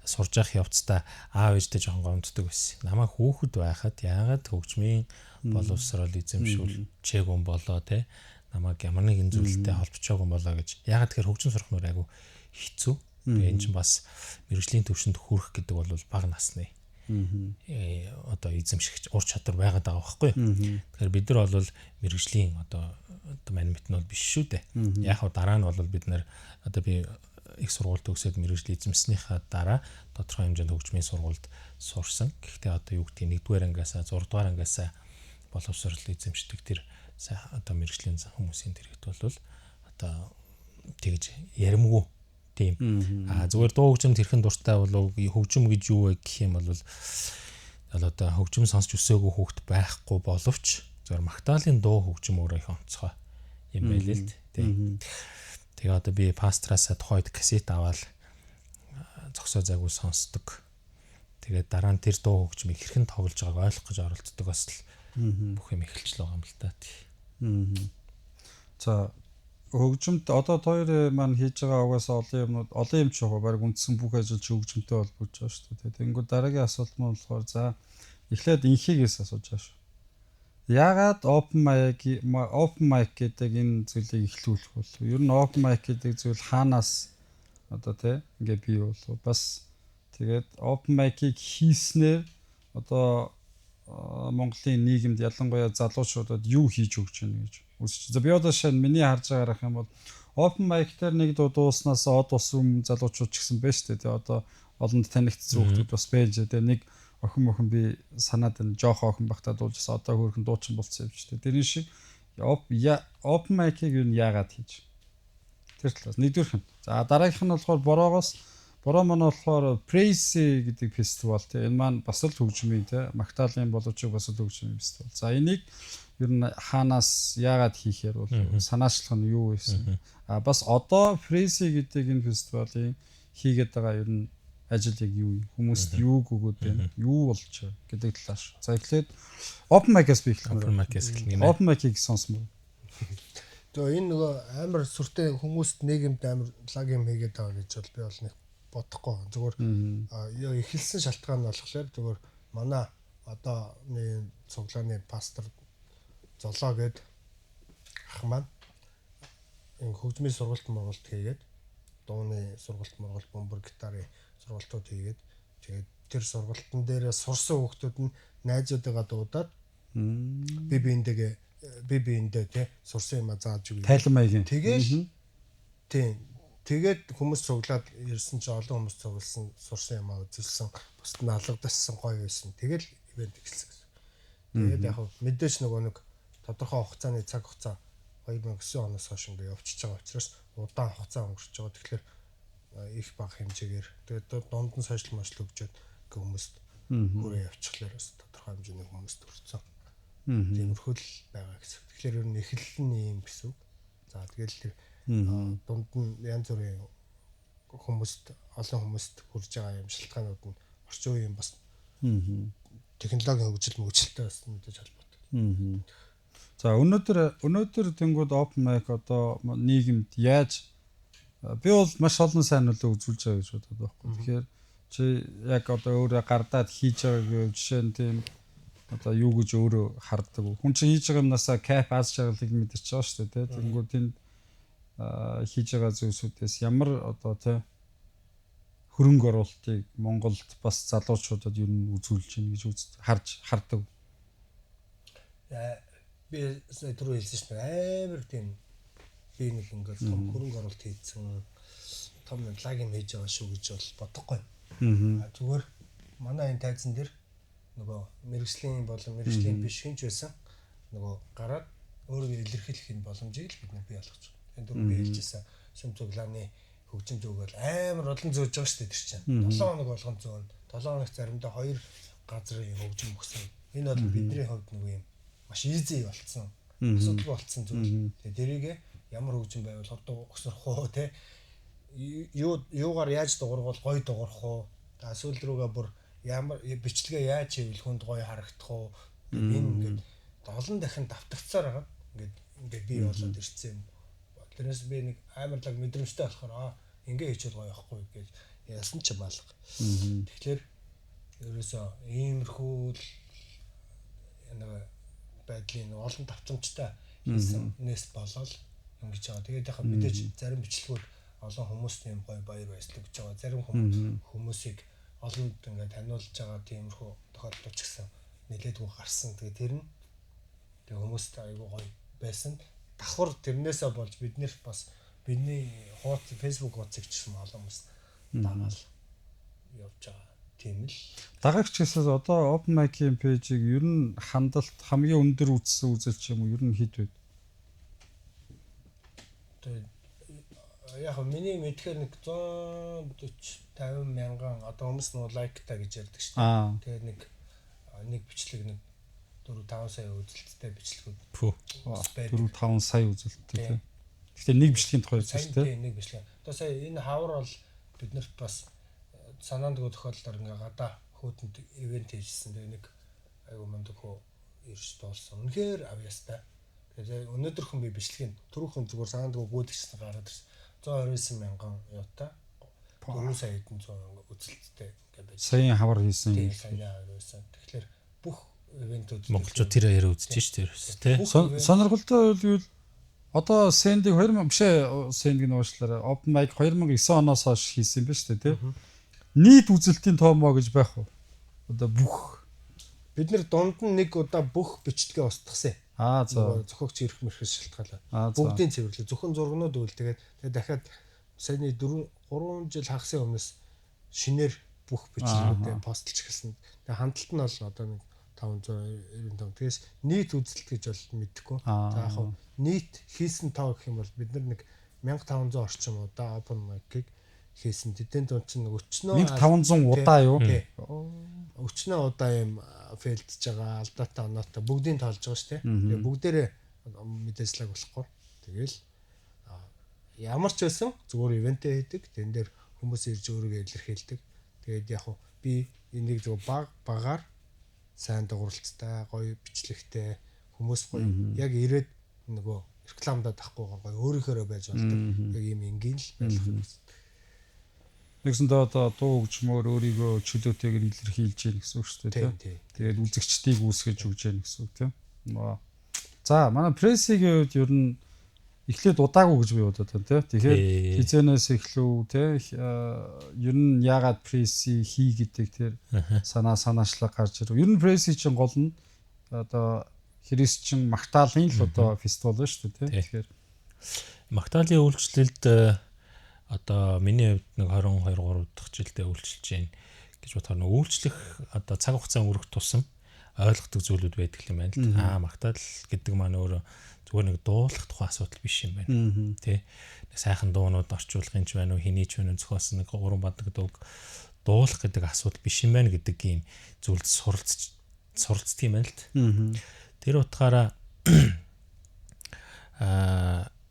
сурж явах явцдаа аав ээжтэй жоохон гомддог байсан. Намайг хүүхэд байхад яагаад хөгжмийн боловсрол эзэмшүүл чээгүн болоо те намайг ямар нэгэн зүйлтэй холбочоогүй болоо гэж. Яагаад тэгэхээр хөгжим сурах нь айгу хэцүү. Тэгээ энэ чинь бас мэрэгжлийн төвшөнд хүрэх гэдэг бол бага насны одоо эзэмшигч ур чадвар байгаад байгаа байхгүй. Тэгэхээр бид нар бол мэрэгжлийн одоо манимит нь бол биш шүү дээ. Яг хаа дараа нь бол бид нар одоо би их сургуульд төгсөөд мэрэгжил эзэмснийхаа дараа тодорхой хэмжээнд хөгжмийн сургуульд сурсан. Гэхдээ одоо юу гэдгийг 1-р ангиасаа 6-р ангиасаа боловсрол эзэмшдэг тэр одоо мэрэгжлийн хүмүүсийн тэрэгт бол одоо тэгж яримгүй тийм. Зүгээр дуу хөгжимд хэрхэн дуртай болов хөгжим гэж юу вэ гэх юм бол одоо хөгжим сонсч өсөөгөө хүүхэд байхгүй боловч зөвхөн магтаалын дуу хөгжим өөрөө их онцгой юм байл л тийм. Тэгээ одоо би пастраасаа тухайд кассет аваад зогсоо зайгүй сонсдог. Тэгээд дараа нь тэр дуу хөгжмийг хэрхэн тоглож байгааг ойлгох гэж оролддог бас л бүх юм эхэлж л байгаа юм л та. За хөгжимд одоо хоёр маань хийж байгаа угаасаа олон юм ч байгаа. Бараг үндсэн бүх ажил чи хөгжимтэй холбож байгаа шүү дээ. Тэнгүүд дараагийн асуулт маань болохоор за эхлээд инхийгээс асууж байгаа шүү. Яагаад open mic гэдэг энэ зүйлийг эхлүүлэх болов? Ер нь open mic гэдэг зүйл хаанаас одоо тий ингээ бий болов? Бас тэгээд open mic-ийг хийснээр одоо Монголын нийгэмд ялангуяа залуучуудад юу хийж өгч байна гэж үзэж. За би одоо шинэ миний харж байгаарах юм бол open mic дээр нэг дууснаас од усум залуучууд ч гэсэн байна шүү дээ. Одоо олонд танигдсан хүмүүс бас байж дээ. Нэг охин би санаад энэ жоох охин багтаа дуулжсэн одоо хөөрхөн дуучин болцсон юм шүү дээ. Тэрний шиг open mic-ийг юу яагаад хийж? Тэр талаас нэгдүгээрх нь. За дараагийнх нь болохоор бороогоос Бороо маань болохоор Praise гэдэг фестивал тий. Энэ маань бас л хөгжмийн тий. Магтаалын боловч бас л хөгжмийн фестивал. За энийг ер нь хаанаас яагаад хийхээр бол санаачлах нь юу байсан? Бас одоо Praise гэдэг энэ фестивалын хийгээд байгаа ер нь ажил яг юу юм? Хүмүүст юу өгөөд байна? Юу болж байгаа гэдэг талаас. За эхлээд Open Mic-аас би эхлэх. Open Mic-аас эхлэх юм. Open Mic-ийг сонсмоо. Тэгээ энэ нөгөө амар сүртэй хүмүүст нийгэмд амар лагим хийгээд байгаа гэж бол би бол нэг бодохгүй. Зүгээр эхэлсэн шалтгаан нь болохоор зүгээр манай одооны цуглааны пастор Золоо гээд ах маань энэ хөгжмийн сургалт хийгээд дууны сургалт бөмбөр гитарын сургалтууд хийгээд тэгээд тэр сургалтын дээр сурсан хүүхдүүд нь найзуудыгаа дуудаад би биэндээ тий сурсан юм зааж өгье. Тайлан маягийн. Тэгээд хүмүүс цуглаад ирсэн чинь олон хүмүүс цугласан сурсан юм үзүүлсэн бусд нь алгадассан гоё байсан. Тэгэл ивент эхэлсэн гэсэн. Тэгээд яг мэдээж нөгөө нэг тодорхой хугацааны цаг хугацаа 2009 оноос хойш ингээ явчихж байгаа учраас удаан хугацаа өнгөрч байгаа. Тэгэхээр их бага хэмжээгээр тэгээд дунд нь сошиал машл өгчөөд хүмүүст хүрээ явчихлаар бас тодорхой хэмжээний хүмүүст хүрсэн. Тиймэрхүү л байгаа гэсэн. Тэгэхээр ер нь эхлэл нь юм гэсэн үг. За тэгэл тэр дунд нь янз бүрийн хүмүүст олон хүмүүст хүрж байгаа юм шалтгаанууд нь орчин үеийн бас технологийн хөгжилтэй бас мэдээж холбоотой. За өнөөдөр тэнгууд Open Mic одоо нийгэмд яаж би бол маш олон сайн нөлөө үзүүлж байгаа гэж боддог байхгүй. Тэгэхээр чи яг одоо өөрөө гардаад хийж байгаа жишээ нь тийм одоо юу гэж өөрөө харддаг. Хүн чинь хийж байгаа юмнасаа кап аз жаргалыг мэдэрч байгаа шүү дээ. Тэнгууд тэнд хийж байгаа зүйлсүүдээс ямар одоо тий хөрөнгө оруулалтыг Монголд бас залуучуудад ер нь үзүүлж гин гэж хардаг. Би түрүү хэлсэн шүү дээ. Амар тийм би нэг ингээд том хөрөнгө оруулалт хийсэн том лагим хийж байгаа шүү гэж бол бодохгүй. Зүгээр манай энэ тайзан дээр нөгөө мэрэгжлийн болон мэрэгжлийн биш хинч байсан нөгөө гараад өөрийгөө илэрхийлэх энэ боломжийг бид бий болгож байна. Энэ дөрөв би хэлжсэн сүм цуглааны хөгжим зүгэл амар олон зөөж байгаа шүү дээ тэр чинь. 7 хоног болгон зөөн. 7 хоног заримдаа 2 газрын хөгжим өгсөн. Энэ бол бидний хувьд нөгөө юм маш easy болцсон. Асуудал болцсон зүйл. Тэгээ дэрийг ямар хөгжим байвал хурдан өгсөрөх уу те юугаар яаж дуургуул гоё дуурах уу. Эсвэл рүүгээ бүр ямар бичлэгээ яаж хийвэл хүнд гоё харагдах уу. Энэ ингээд 7 дахин давтагцаар байгаа. Ингээд бий болоод ирсэн юм. Тэрнээс би нэг амарлаг мэдрэмжтэй болохоор ингээ хийчихэл гоё явахгүй гэж яасан ч малга. Тэгэхээр ерөөсөө иймэрхүү нэг байдлын олон давтамжтай хийсэн нэс болол ингэж байгаа. Тэгээд яхаа мэдээж зарим бичлэгүүд олон хүмүүст юм гоё баяр баясгал өгч байгаа. Зарим хүмүүсийг олонд ингээ таниулж байгаа тиймэрхүү тохиолдол ч гэсэн нэлээдгүй гарсан. Тэгээд тэр нь тэг хүмүүст айгүй гоё байсан. Давхар тэрнээсээ болж бид нэр бас бидний хуудас Facebook хуудсыг ч юм олон хүмүүс дагаал явж байгаа. Тийм л. Дагагч гэсээс одоо Open Mic-ийн пэйжийг ер нь хандлт хамгийн өндөр үзсэн үзэлч юм уу? Ер нь хэд вэ? Тэгээд яг миний мэдхээр нэг 140-50 мянган одоо хүмүүс нөө лайктай гэж ярьдаг шүү дээ. Тэгээд нэг бичлэг нэг 4-5 сая үзэлттэй бичлэгүүд. 4-5 сая үзэлттэй тийм. Гэхдээ нэг бичлэгийн тухай ярьж байна тийм. Нэг бичлэг. Одоо сая энэ хавар бол биднэрт бас санаандгүй тохиолдолд ингээ гадаа хөөдөнд ивент хийжсэн. Тэгээ нэг айгуу мундаг хөө ирж дууссан. Үнэхээр авьяастай. Тэгээ өнөөдөрхөн би бичлэгийн түрүүхэн зүгээр санаандгүй гүйдэгчсэн гараад ирсэн. 129 мянган явта. 4 сая хэдэн 100 үзэлттэй ингээ байж. Саяын хавар хийсэн. Тийм саяын хавар байсан. Тэгэхээр бүх ивентүүд монголчууд тэр яриа үзэж шүү дээ тий. Сонирхолтой бол одоо Сэндиг 2000 биш ээ Сэндиг нуушлаараа Open Mic 2009 оноос хойш хийсэн юм ба шүү дээ тий. Нийт үзэлтийн тоомоо гэж байх уу? Одоо бүх бид нэр дунд нь нэг удаа бүх бичлэгээ устгасан. Зохиогч ирэх мэрхэс шалтгаалаа. Бүгдийн цэвэрлээ. Зөвхөн зургнууд үйл тэгээд дахиад саяны 3 жил хагасны өмнөөс шинээр бүх бичлэгүүдээ постлж эхэлсэн. Тэгээд хандлт нь бол одоо нэг 595. Тэгээс нийт үзэлт гэж бол мэдэхгүй. За яг хав нийт хийсэн тоо гэх юм бол бид нар нэг 1500 орчим удаа Open Mic-ийг хийсэн. Тэдний дунд чинь өчнөө 1500 удаа юу? Өчнөө удаа юм фейлдж байгаа, алдаатай оноотой бүгдийг тоолж байгаа шүү дээ. Тэгээ бүгдээрээ мэдээслэг болохгүй. Тэгээл ямар ч байсан зүгээр ивэнтээ хийдэг. Тэн дээр хүмүүс ирж өөрийгөө илэрхийлдэг. Тэгээд яг хуу би энийг зөв багаар сайн дууралцтай, гоё бичлэгтэй хүмүүс гоё яг ирээд нөгөө рекламдаад авахгүйгээр гоё өөрийнхөө байж болдог. Яг ийм энгийн л байх юм. Нэгсэндээ одоо дуу хөгжмөөр өөрийгөө чөлөөтэйгээр илэрхийлж гин гэсэн үг шүү дээ тийм. Тэгээд үзэгчдийг үүсгэж өгч гин гэсэн үг тийм. За манай прессигийн хувьд ер нь эхлээд удаагүй гэж би бодод байна тийм. Тэгэхээр хизэнээс эхлүү тийм ер нь яагаад пресси хий гэдэг тэр санаачлаг гарч ирв. Ер нь пресси чинь гол нь одоо христчин Магдалины л одоо фестивал байна шүү дээ тийм. Тэгэхээр Магдалины үйлчлэлд одоо миний хувьд нэг 22 3 дахь жилдээ үйлчилж байна гэж бодохоор нэг үйлчлэх одоо цаг хугацаа өнгөрөх тусам ойлгодог зүйлүүд байдаг юм байна л. Магдал гэдэг маань өөрөө зүгээр нэг дуулах тухайн асуудал биш юм байна. Тэ. Нэг сайхан дуунууд орчуулгын ч байна уу, хэний ч байна уу зохиосон нэг уран бадаг дууг дуулах гэдэг асуудал биш юм байна гэдэг ийм зүйлд суралцдаг юм байна л. Тэр утгаараа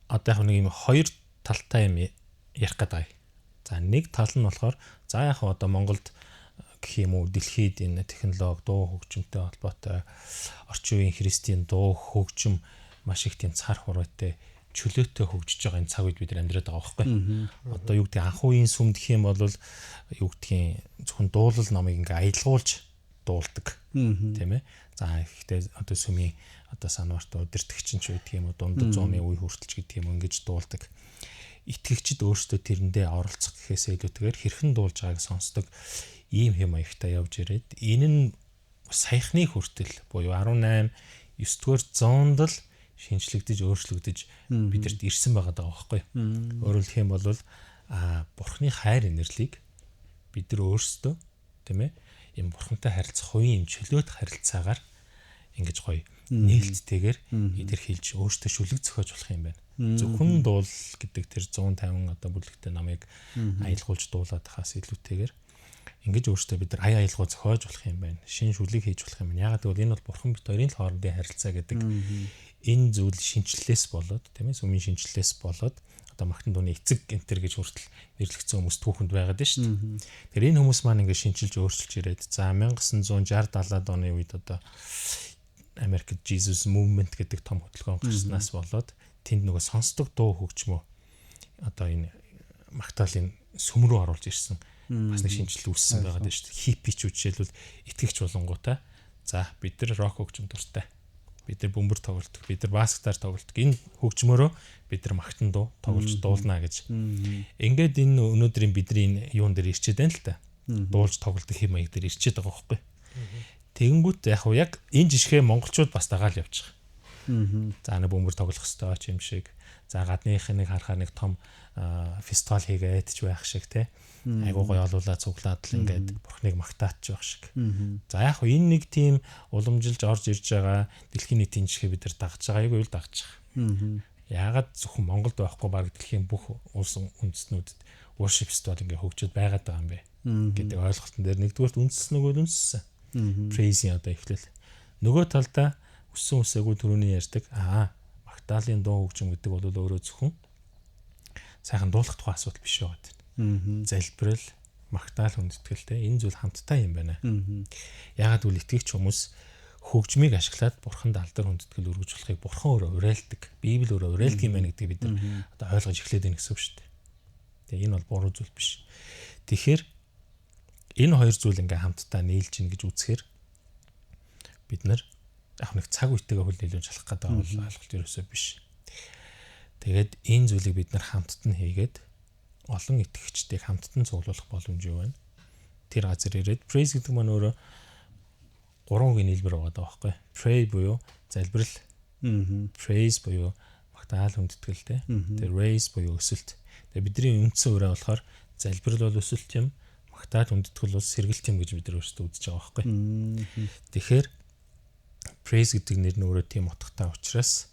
одоо яг нэг ийм хоёр талтай юм ярих гэдэг. За нэг тал нь болохоор за яг одоо Монголд гэх юм уу дэлхийд энэ технологи дуу хөгжимтэй холбоотой орчин үеийн христийн дуу хөгжим маш их тийм цар хураатай чөлөөтэй хөгжиж байгаа энэ цаг үед бид нар амьдраад байгаа байхгүй. Одоо юу гэдэг анх үеийн сүм гэх юм бол юу гэдгийг зөвхөн дуулал номыг ингээ аялгуулж дуулдаг тийм ээ. За ихтэй одоо сүмийн одоо санварт удирдахчин ч гэдэг юм уу дунд зууны үе хүртэлч гэдэг юм ингэж дуулдаг. Итгэгчид өөрсдөө тэрэндээ оролцох гэхээсээ илүүтэйгээр хэрхэн дуулж байгааг сонсдог ийм хэм маягтай явж ирээд энэ нь саяхны хүртэл буюу 18 9-р зуунд л шинжлэгдэж өөрчлөгдөж бидэрт ирсэн байгаа даа байхгүй. Өөрөөр хэлэх юм бол бурхны хайр инэрлийг бид нар өөрсдөө тийм ээ юм бурхантай харилцах хувийн чөлөөт харилцаагаар ингэж гоё нээлттэйгээр илэрхийлж өөртөө шүлэг зохиож болох юм байна. Зөвхөн дуул гэдэг тэр 150 одоо бүлэгтэй намыг аялгуулж дуулаад хаас илүүтэйгээр ингэж өөртөө бид нар аялгуу зохиож болох юм байна. Шин шүлэг хийж болох юм байна. Ягаад гэвэл энэ бол бурхан бит хоёрын хоорондын харилцаа гэдэг энэ зүйл шинжлэлээс болоод тийм ээ сүмийн шинжлэлээс болоод одоо магтан дууны эцэг энтер гэж хүртэл нэрлэгдсэн хүмүүс түүхэнд байгаад байна шүү дээ. Тэгэхээр энэ хүмүүс маань ингэж шинжилж өөрчилж ирээд за 1960 70-аад оны үед одоо American Jesus Movement гэдэг том хөтөлбөр гарснаас болоод тэнд нөгөө сонсдог дуу хөгжмөө одоо энэ Магдалины сүм рүү оруулж ирсэн бас нэг шинжилэл үүссэн байгаа дээ шүү дээ. Хиппичүүд жишээлбэл итгэгч болонгуудаа за бид нар рок хөгжим дуртай. Бид нар бөмбөр тоглолдог, бид нар бас гитар тоглолдог. Энэ хөгжмөөрөө бид нар магтан дуу тоглож дуулна гэж. Ингээд энэ өнөөдрийн бидний юун дээр ирчээд байна л та. Дуулж тоглолдог хэм маяг дээр ирчээд байгаа байхгүй. Тэгэнгүүт яг энэ жишгээ монголчууд бас дагаал явж байгаа. За нэг бөмбөр тоглох хэрэгтэй ч юм шиг. За гадныхныг харахаар нэг том фестивал хийгээд ч байх шиг те. Айгуу гоё олуулаа цуглаад л ингээд бурхныг магтаач байх шиг. За яг энэ нэг тийм уламжилж орж ирж байгаа дэлхийн нийтийн жишгээ бид нар дагж байгаа. Айгуу юу дагж байгаа. Яагаад зөвхөн Монголд байхгүй баг дэлхийн бүх улс үндэстнүүдэд worship festival ингээд хөгжөд байгаад байгаа юм бэ гэдэг ойлголтын дээр нэгдүгээр үндэс нөгөө үндэссэн. Praise-ийн одоо эхлэл. Нөгөө талдаа өссөн үсээгүй түрүүний ярьдаг. Магдалины дуу хөгжим гэдэг бол өөрөө зөвхөн сайхан дуулах тухай асуудал биш байгаад байна. Залбирал, Магдал хүндэтгэлтэй энэ зүйл хамтдаа юм байна. Яагаад гэвэл итгэгч хүмүүс хөгжмийг ашиглаад бурханд алдар хүндэтгэл өргөж болохыг бурхан өөрөө уриалдаг. Библи өөрөө уриалдаг юм байна гэдгийг бид нар одоо ойлгож эхлэх дээ гэсэн үг шүү дээ. Тэгээ энэ бол буруу зүйл биш. Тэгэхээр энэ хоёр зүйл ингээм хамтдаа нийлж ийн гэж үзэхээр бид нар яг нэг цаг үетэйгээ хөл нийлүүлж алах гэдэг бол ойлголт ерөөсөө биш. Тэгээд энэ зүйлийг бид нар хамтд нь хийгээд олон итгэгчдийг хамтд нь цуглуулах боломж юу байна? Тэр газар ирээд praise гэдэг маань өөрөө 3 үгийн хэлбэр байгаа даахгүй. Pray буюу залбирал. Praise буюу магтаал хүндэтгэлтэй. Тэгээд raise буюу өсөлт. Тэгээд бидний үндсэн өрөө болохоор залбирал бол өсөлт юм. Магтаал хүндэтгэл бол сэргэлт юм гэж бид нар өөрсдөө үзэж байгаа байхгүй. Тэгэхээр praise гэдэг нэр нь өөрөө тийм утгатай учраас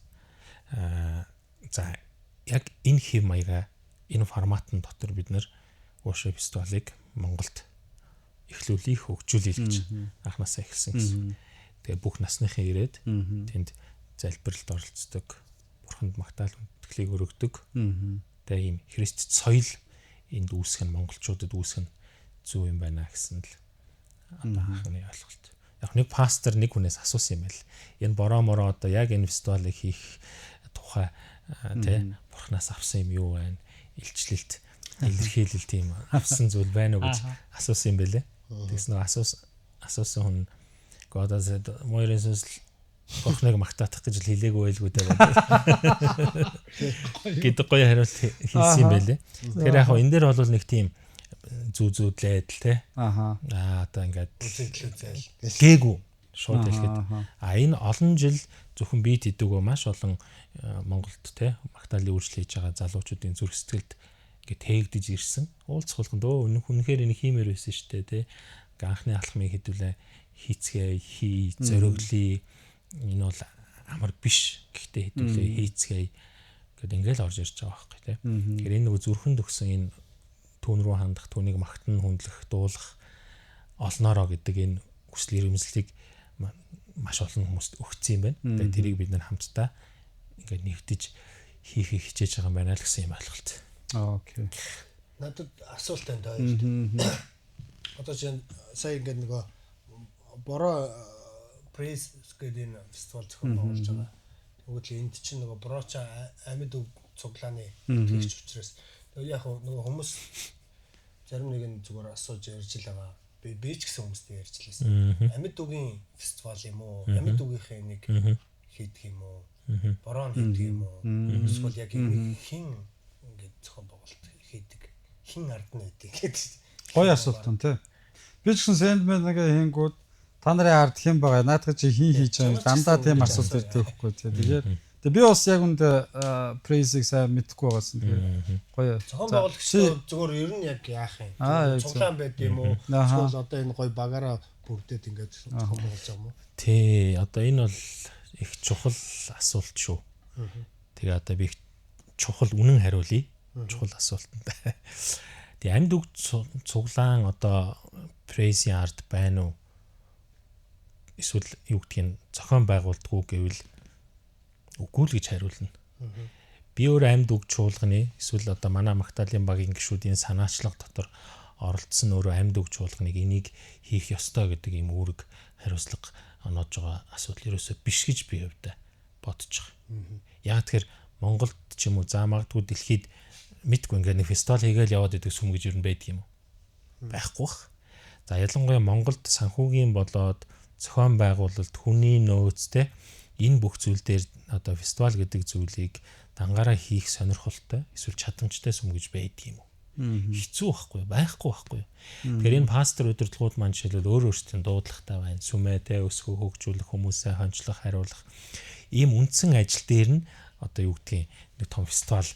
за яг энэ хэм маяга энэ форматын дотор бид нэр worship фестивалыг Монголд эхлүүлэх хөгжүүлэх гэж анхнаасаа эхэлсэн гэсэн. Тэгээ бүх насныхан ирээд тэнд залбиралд оролцдог, бурханд магтаал хүндэтгэлийг өргөдөг. Тэгээ ийм Христ соёл энд үүсгэх нь монголчуудад үүсгэх нь зөв юм байна гэсэн л одоо анхны ойлголт. Яг нэг пастор нэг хүнээс асуусан юм байл. Энэ бороо мороо одоо яг энэ фестивалыг хийх тухай тэ бурхнаас авсан юм юу байна? Илчлэлт, илэрхийлэл тийм авсан зүйл байна уу гэж асуусан юм бэлээ. Тэгс нэг асуусан хүн God said Moises бурхныг магтаах гэж хэлээгүй байлгүй дээ. Гэдэг гоё хариулт хийсэн юм байлээ. Тэгэхээр яг энэ дээр бол нэг тийм зүүзүүдлээд л те. Одоо ингээд гээгүй шууд хэлэхэд. Энэ олон жил зөвхөн бие тэдэгөө маш олон Монголд те магтаалын үйлчлэл хийж байгаа залуучуудын зүрх сэтгэлд ингээд тээгдэж ирсэн. Уулзхуулганд үнэхээр энэ хиймээр байсан шүү дээ те. Анхны алхмыг хэдүүлээ хийцгээ, зориглие. Энэ бол амар биш. Гэхдээ хэдүүлээ хийцгээ гэдэг ингээд орж ирж байгаа байхгүй те. Тэгэхээр энэ нөгөө зүрхэнд өгсөн энэ түүн рүү хандах, түүнийг магтан хүндлэх, дуулах олноороо гэдэг энэ хүсэл эрмэлзлийг маш олон хүмүүст өгсөн юм байна. Тэгээд тэрийг бид нар хамтдаа ингээд нэгдэж хийхийг хичээж байгаа юм байна л гэсэн юм ойлголт. Окей. Надад асуулт байна даа шүү дээ. Одоо чинь сая ингээд нөгөө бороо пресс гэдэг энэ фестивал зохион байгуулж байгаа. Тэгвэл энд чинь нөгөө борочо амьд үг цуглааны тэгч учраас яг нөгөө хүмүүс зарим нэг нь зүгээр асууж ярьж л байгаа. Би ч гэсэн хүмүүстэй ярьж лээсэн. Амьд үгийн фестивал юм уу? Амьд үгийнхээ нэг хийдэг юм уу? Бороо хийдэг юм уу? Эсвэл яг хин ингээд зохион байгуулалт хийдэг. Хин ард нь хийдэг гэдэг. Гоё асуулт нь тий. Би ч гэсэн Sandman нэг хийнгүүд та нарын ард хэн байгаа? Наадах чи хин хийж байгаа дандаа тийм асуулт ирдэг байхгүй тий. Тэгээд би бас яг үнд прейсийг сайн мэдхгүй байгаасан. Тэгээд гоё. Зохион байгуулагч зүгээр ер нь яг яах юм? Цуглаан байд юм уу? Эсвэл одоо энэ гоё багаараа бүгдээд ингээд зохион байгуулж байгаа юм уу? Тий, одоо энэ бол их чухал асуулт шүү. Тэгээ одоо би чухал үнэн хариулъя. Чухал асуултанд. Тэгээ амьд үг цуглаан одоо praise art байна уу? Эсвэл юу гэдгийг зохион байгуулдаггүй гэвэл үгүй л гэж хариулна. Би өөр амьд үг чуулганы эсвэл одоо манай магтаалын багийн гишүүдийн санаачлага дотор оролцсон өөрөө амьд үг чуулганыг энийг хийх ёстой гэдэг юм үүрэг хариуцлага оноож байгаа асуудал ерөөсөө биш гэж би хувьдаа бодож байгаа. Яг тэгэхээр Монголд ч юм уу заа магадгүй дэлхийд мэдгүй ингээд нэг фестивал хийгээл яваад идэг сүм гэж юу байдаг юм уу? Байхгүй бах. За ялангуяа Монголд санхүүгийн болоод зохион байгуулалт хүний нөөцтэй энэ бүх зүйл дээр одоо фестивал гэдэг зүйлийг дангаараа хийх сонирхолтой эсвэл чадамжтай сүм гэж байдаг юм уу? Хэцүү байхгүй. Тэгэхээр энэ пастор удирдлагууд маань жишээлбэл өөр өөрсдийн дуудлагатай байна. Сүмээтэй өсгөө хөгжүүлэх, хүмүүсээ хончлох, хариулах ийм үндсэн ажил дээр нь одоо юу гэдгийг нэг том фестивал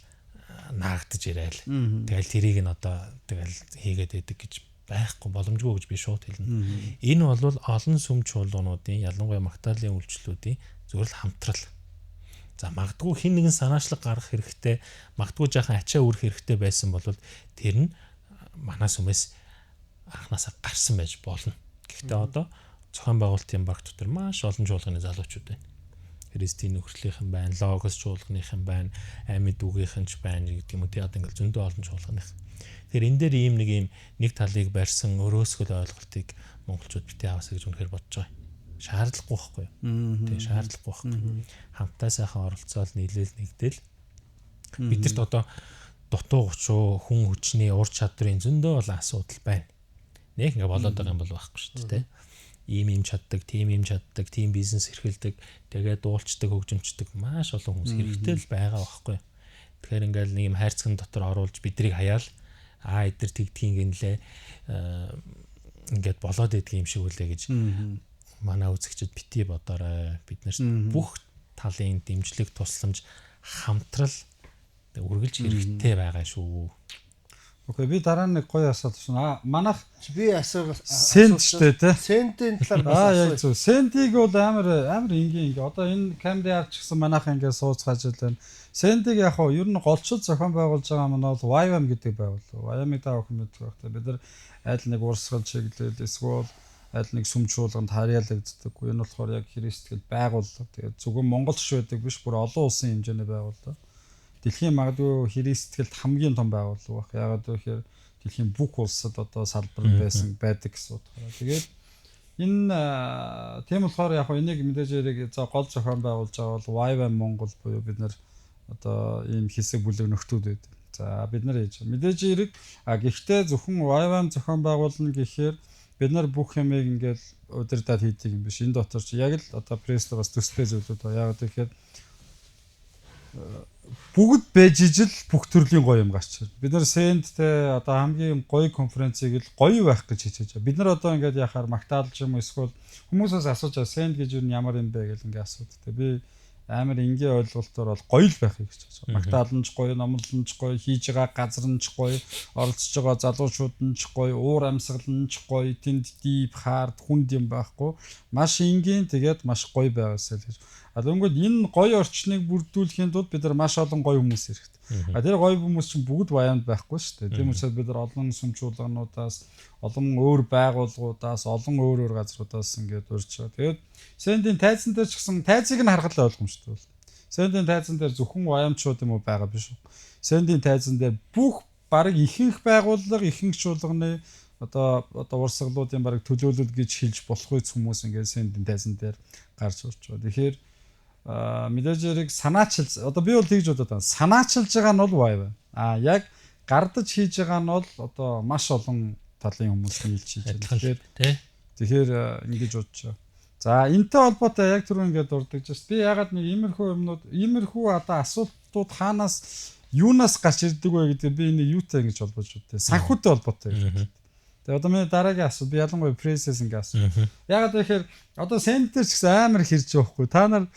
наагдаж ирээл. Тэгэл тэрийг нь одоо тэгэл хийгээд байдаг гэж байхгүй боломжгүй гэж би шууд хэлнэ. Энэ бол олон сүм чуулгануудын ялангуяа магтаалын үйлчлэлүүдийн зөвхөн хамтрал. За магадгүй хин нэгэн санаачлаг гаргах хэрэгтэй, магадгүй жаахан ачаа үрэх хэрэгтэй байсан бол тэр нь манай сүмээс анханасаа гарсан байж болно. Гэхдээ одоо зохион байгуулалтын баг дотор маш олон чуулганы залуучууд байна. Христийн нөхрөлийнхэн байна, логос чуулганыхан байна, амьд үгийнхэн ч байна гэдэг юм уу. Тэгээд ингээл зөндөө олон чуулганых. Тэгэхээр энэ дээр ийм нэг талыг барьсан өрөөсгөл ойлголтыг монголчууд битээ аваасаа гэж үнэхээр бодож байгаа. Шаардлагагүй байхгүй юу? Тэгээ шаардлагагүй байхгүй. Хамтаа сайхан оролцоол нийлээл нэгдэл. Бидэрт одоо дутуу гучуу хүн хүчний ур чадрын зөндөө олон асуудал байна. Нэг ингээ болоод байгаа юм бол байхгүй шүү дээ. Ийм чаддаг, тийм бизнес эрхэлдэг, тэгээд дуулцдаг, хөгжимчдэг маш олон хүмүүс хэрэгтэй л байгаа байхгүй юу? Тэгэхээр ингээл нэг юм хайрцагт дотор оруулж бидрийг хаяал эдгээр тэгдгийг гинлээ ингээд болоод идэх юм шиг үлээ гэж манай үзэгчид бити бодоорой. Бид нарт бүх талын дэмжлэг тусламж хамтрал үргэлж хэрэгтэй байгаа шүү. Окей, би дараа нэг гоё асуулт шин. Манайх би асуух сент штэ те. сентийн талаар бас Яг зөв. Сентиг бол амар энгийн ингээ. Одоо энэ камераар ч гэсэн манайх ингээ сууцгааж байна. Сентиг яг хоо ер нь голчил зохион байгуулж байгаа маань бол YWAM гэдэг байгууллага. YWAM-ыг та бүхэн мэддэг байх та. Бид нар аль нэг урсгал чиглэл эсвэл аль нэг сүмжуулганд харьяалагддаг. Энэ болохоор яг Христтгэл байгууллага. Тэгээд зөвхөн монголч байдаг биш, бүр олон улсын хэмжээний байгууллага. Дэлхийн магадгүй Христтгэлд хамгийн том байгууллага баг. Яагаад гэвэл дэлхийн бүх улсад одоо салбар байсан байдаг гэсэн утгаараа. Тэгээд энэ тийм болохоор яг энийг мэдээж яриг гол зохион байгуулж байгаа бол YWAM Монгол буюу бид нар одоо ийм хэсэг бүлэг нөхдүүд байдаг. За бид нар хийж мэдээж яриг гэхдээ зөвхөн YWAM зохион байгуулна гэхээр бид нар бүх юмыг ингээл удирдаад хийдэг юм биш. Энэ дотор ч яг л одоо пресс бас төстэй зүйлүүд байна. Яагаад гэхээр бүгд байж ижил бүх төрлийн гоё юм гарч байна. Бид нар сендтэй одоо хамгийн гоё конференцийг л гоё байх гэж хичээж байгаа. Бид нар одоо ингээд яхаар магтаалж юм эсвэл хүмүүсээс асууж байгаа сенд гэж юу ямар юм бэ гэж ингээд асуудаг. Би амар энгийн ойлголтоор бол гоё л байхыг гэж байна. Магтаалнч гоё, номлолнч гоё, хийж байгаа газарнч гоё, оролцож байгаа залуучууднч гоё, уур амьсгалнч гоё, тэнд дип хард хүнд юм байхгүй. Маш энгийн тэгээд маш гоё байгаасаа л гэж. Өнгөд энэ гоё орчныг бүрдүүлэхийн тулд бид нар маш олон гоё хүмүүс хэрэгтэй. Тэр гоё хүмүүс чинь бүгд YWAM-д байхгүй шүү дээ. Тийм учраас бид нар олон сүмжуулгануудаас, олон өөр байгууллагуудаас, олон өөр газруудаас ингээд урьж байгаа. Тэгээд сендийн тайзан дээр ч гэсэн тайзыг нь харахад л ойлгомжтой бол. Сендийн тайзан дээр зөвхөн YWAM-чууд юм уу байгаа биш үү? Сендийн тайзан дээр бүх бараг ихэнх байгууллага, ихэнх чуулганы одоо урсгалуудын бараг төлөөлөл гэж хэлж болох үс хүмүүс ингээд сендийн тайзан дээр гарч урж байгаа. Тэгэхээр мэдээж яриг санаачилж одоо би бол тэгж бодоод байна. Санаачилж байгаа нь бол YWAM. Яг гардаж хийж байгаа нь бол одоо маш олон талын хүмүүс нийлж хийж байгаа. Тэгэхээр ингэж бодож байгаа. За энэтэй холбоотой яг түрүү ингээд дурдж байна. Би ягаад нэг иймэрхүү одоо асуултууд хаанаас юунаас гарч ирдэг вэ гэдэг би энийг юутай ингэж холбож байна. Санхүүтэй холбоотой гэж. Тэгээ одоо миний дараагийн асуулт би ялангуяа пресээс ингэ асуув. Ягаад гэхээр одоо сендтер ч гэсэн амар хэрж явахгүй. Та нар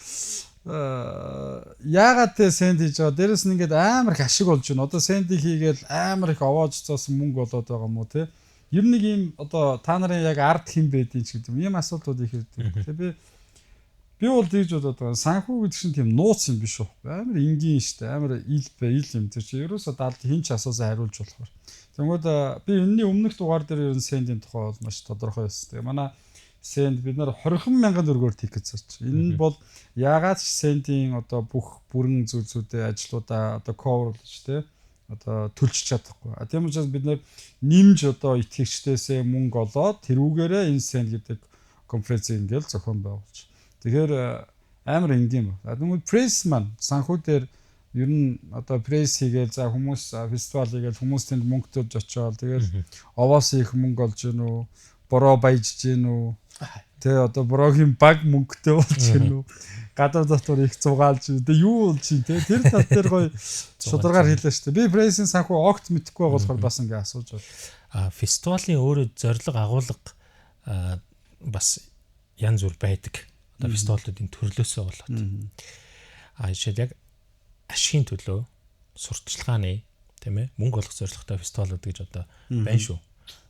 ягаад те сенд хийж байгаа? Дээрэс нь ингээд амар их ашиг болж байна. Одоо сендийг хийгээл амар их овоож цоосон мөнгө болоод байгаа юм уу те? Ер нь нэг юм одоо та нарын яг ард хэн байдгийг ч гэдэг юм асуултууд их ирдэг. Тэгээ би бол тэгж бодоод байгаа. Санхүү гэдэг чинь тийм нууц юм биш үү? Амар энгийн штэ. Амар ил юм тэр чи ерөөсөө далд хин ч асуусан хариулж болохоор. Тэгмээд би энэний өмнөх дугаар дээр ер нь сендийн тухай бол маш тодорхой байсан. Тэгээ манай сенд бид нар 20,000 төгрөгөөр тикет зарч. Энэ бол яагаад ч сендийн одоо бүх бүрэн зүйлсүүдээ ажлуудаа одоо coverлж тэ одоо төлж чадахгүй. Тийм учраас бид нар нэмж одоо итгэгчдээсээ мөнгө олоод тэрүүгээрээ энэ сенд гэдэг конференцийг ингээл зохион байгуулж. Тэгэхээр амар энгийн байна. Тэгмээд пресс маань санхүү дээр ер нь одоо пресс хийгээл за хүмүүс фестивал хийгээл хүмүүс тэнд мөнгө төлж очиод тэгэл овоос их мөнгө олж гин үү, бороо баяжж гин үү, тэ одоо борогийн баг мөнгөтэй болж гин үү, гадар дотор их зугаалж тэ юу болж гин тэ тэр тал дээр гоё шударгаар хэлээ шүү дээ. Би прессийн санхүү огт мэдэхгүй болохоор бас ингээ асууж байна. Фестивалийн өөрөө зорилго агуулга бас янз бүр байдаг. Одоо фестивалуудын төрлөөсөө болоод. Жишээд яг ашигын төлөө сурталчилгааны тийм ээ мөнгө олох зорилготой фестивалууд гэж одоо байна шүү.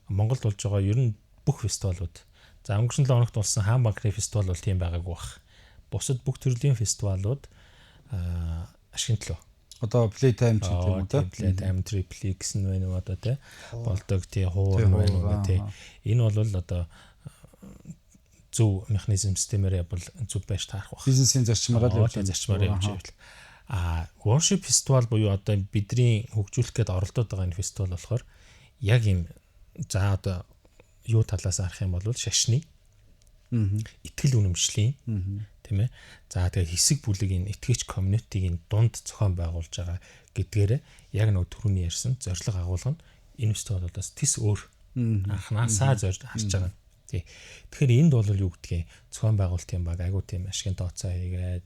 Монголд болж байгаа ер нь бүх фестивалууд. За өнгөрсөн 7 хоногт болсон хаан банкны фестивал бол тийм байгаагүй бах. Бусад бүх төрлийн фестивалууд ашигын төлөө. Одоо Playtime ч гэдэг юм те. Playtime Triple X нь байна уу одоо те. Болдог тий хуур байна уу те. Энэ бол одоо зөв механизм системээр бол зөв байж таарах бах. Бизнесийн зарчмаараа явж байвал. Worship фестивал буюу одоо бидний хөгжүүлэх гээд оролдоод байгаа энэ фестивал болохоор яг юм за одоо юу талаас харах юм бол шашны итгэл үнэмшлийн тийм ээ за тэгээ хэсэг бүлэгийн итгэгч community-гийн дунд зохион байгуулж байгаа гэдгээрээ яг нэг түрүүний ярьсан зорилго агуулга нь энэ фестивалуудаас тис өөр анханасаа зорж харж байгаа. Тэгэхээр энд бол юу гэдгийг зохион байгуулалтын баг айгуу тийм ашигын тооцоо хийгээд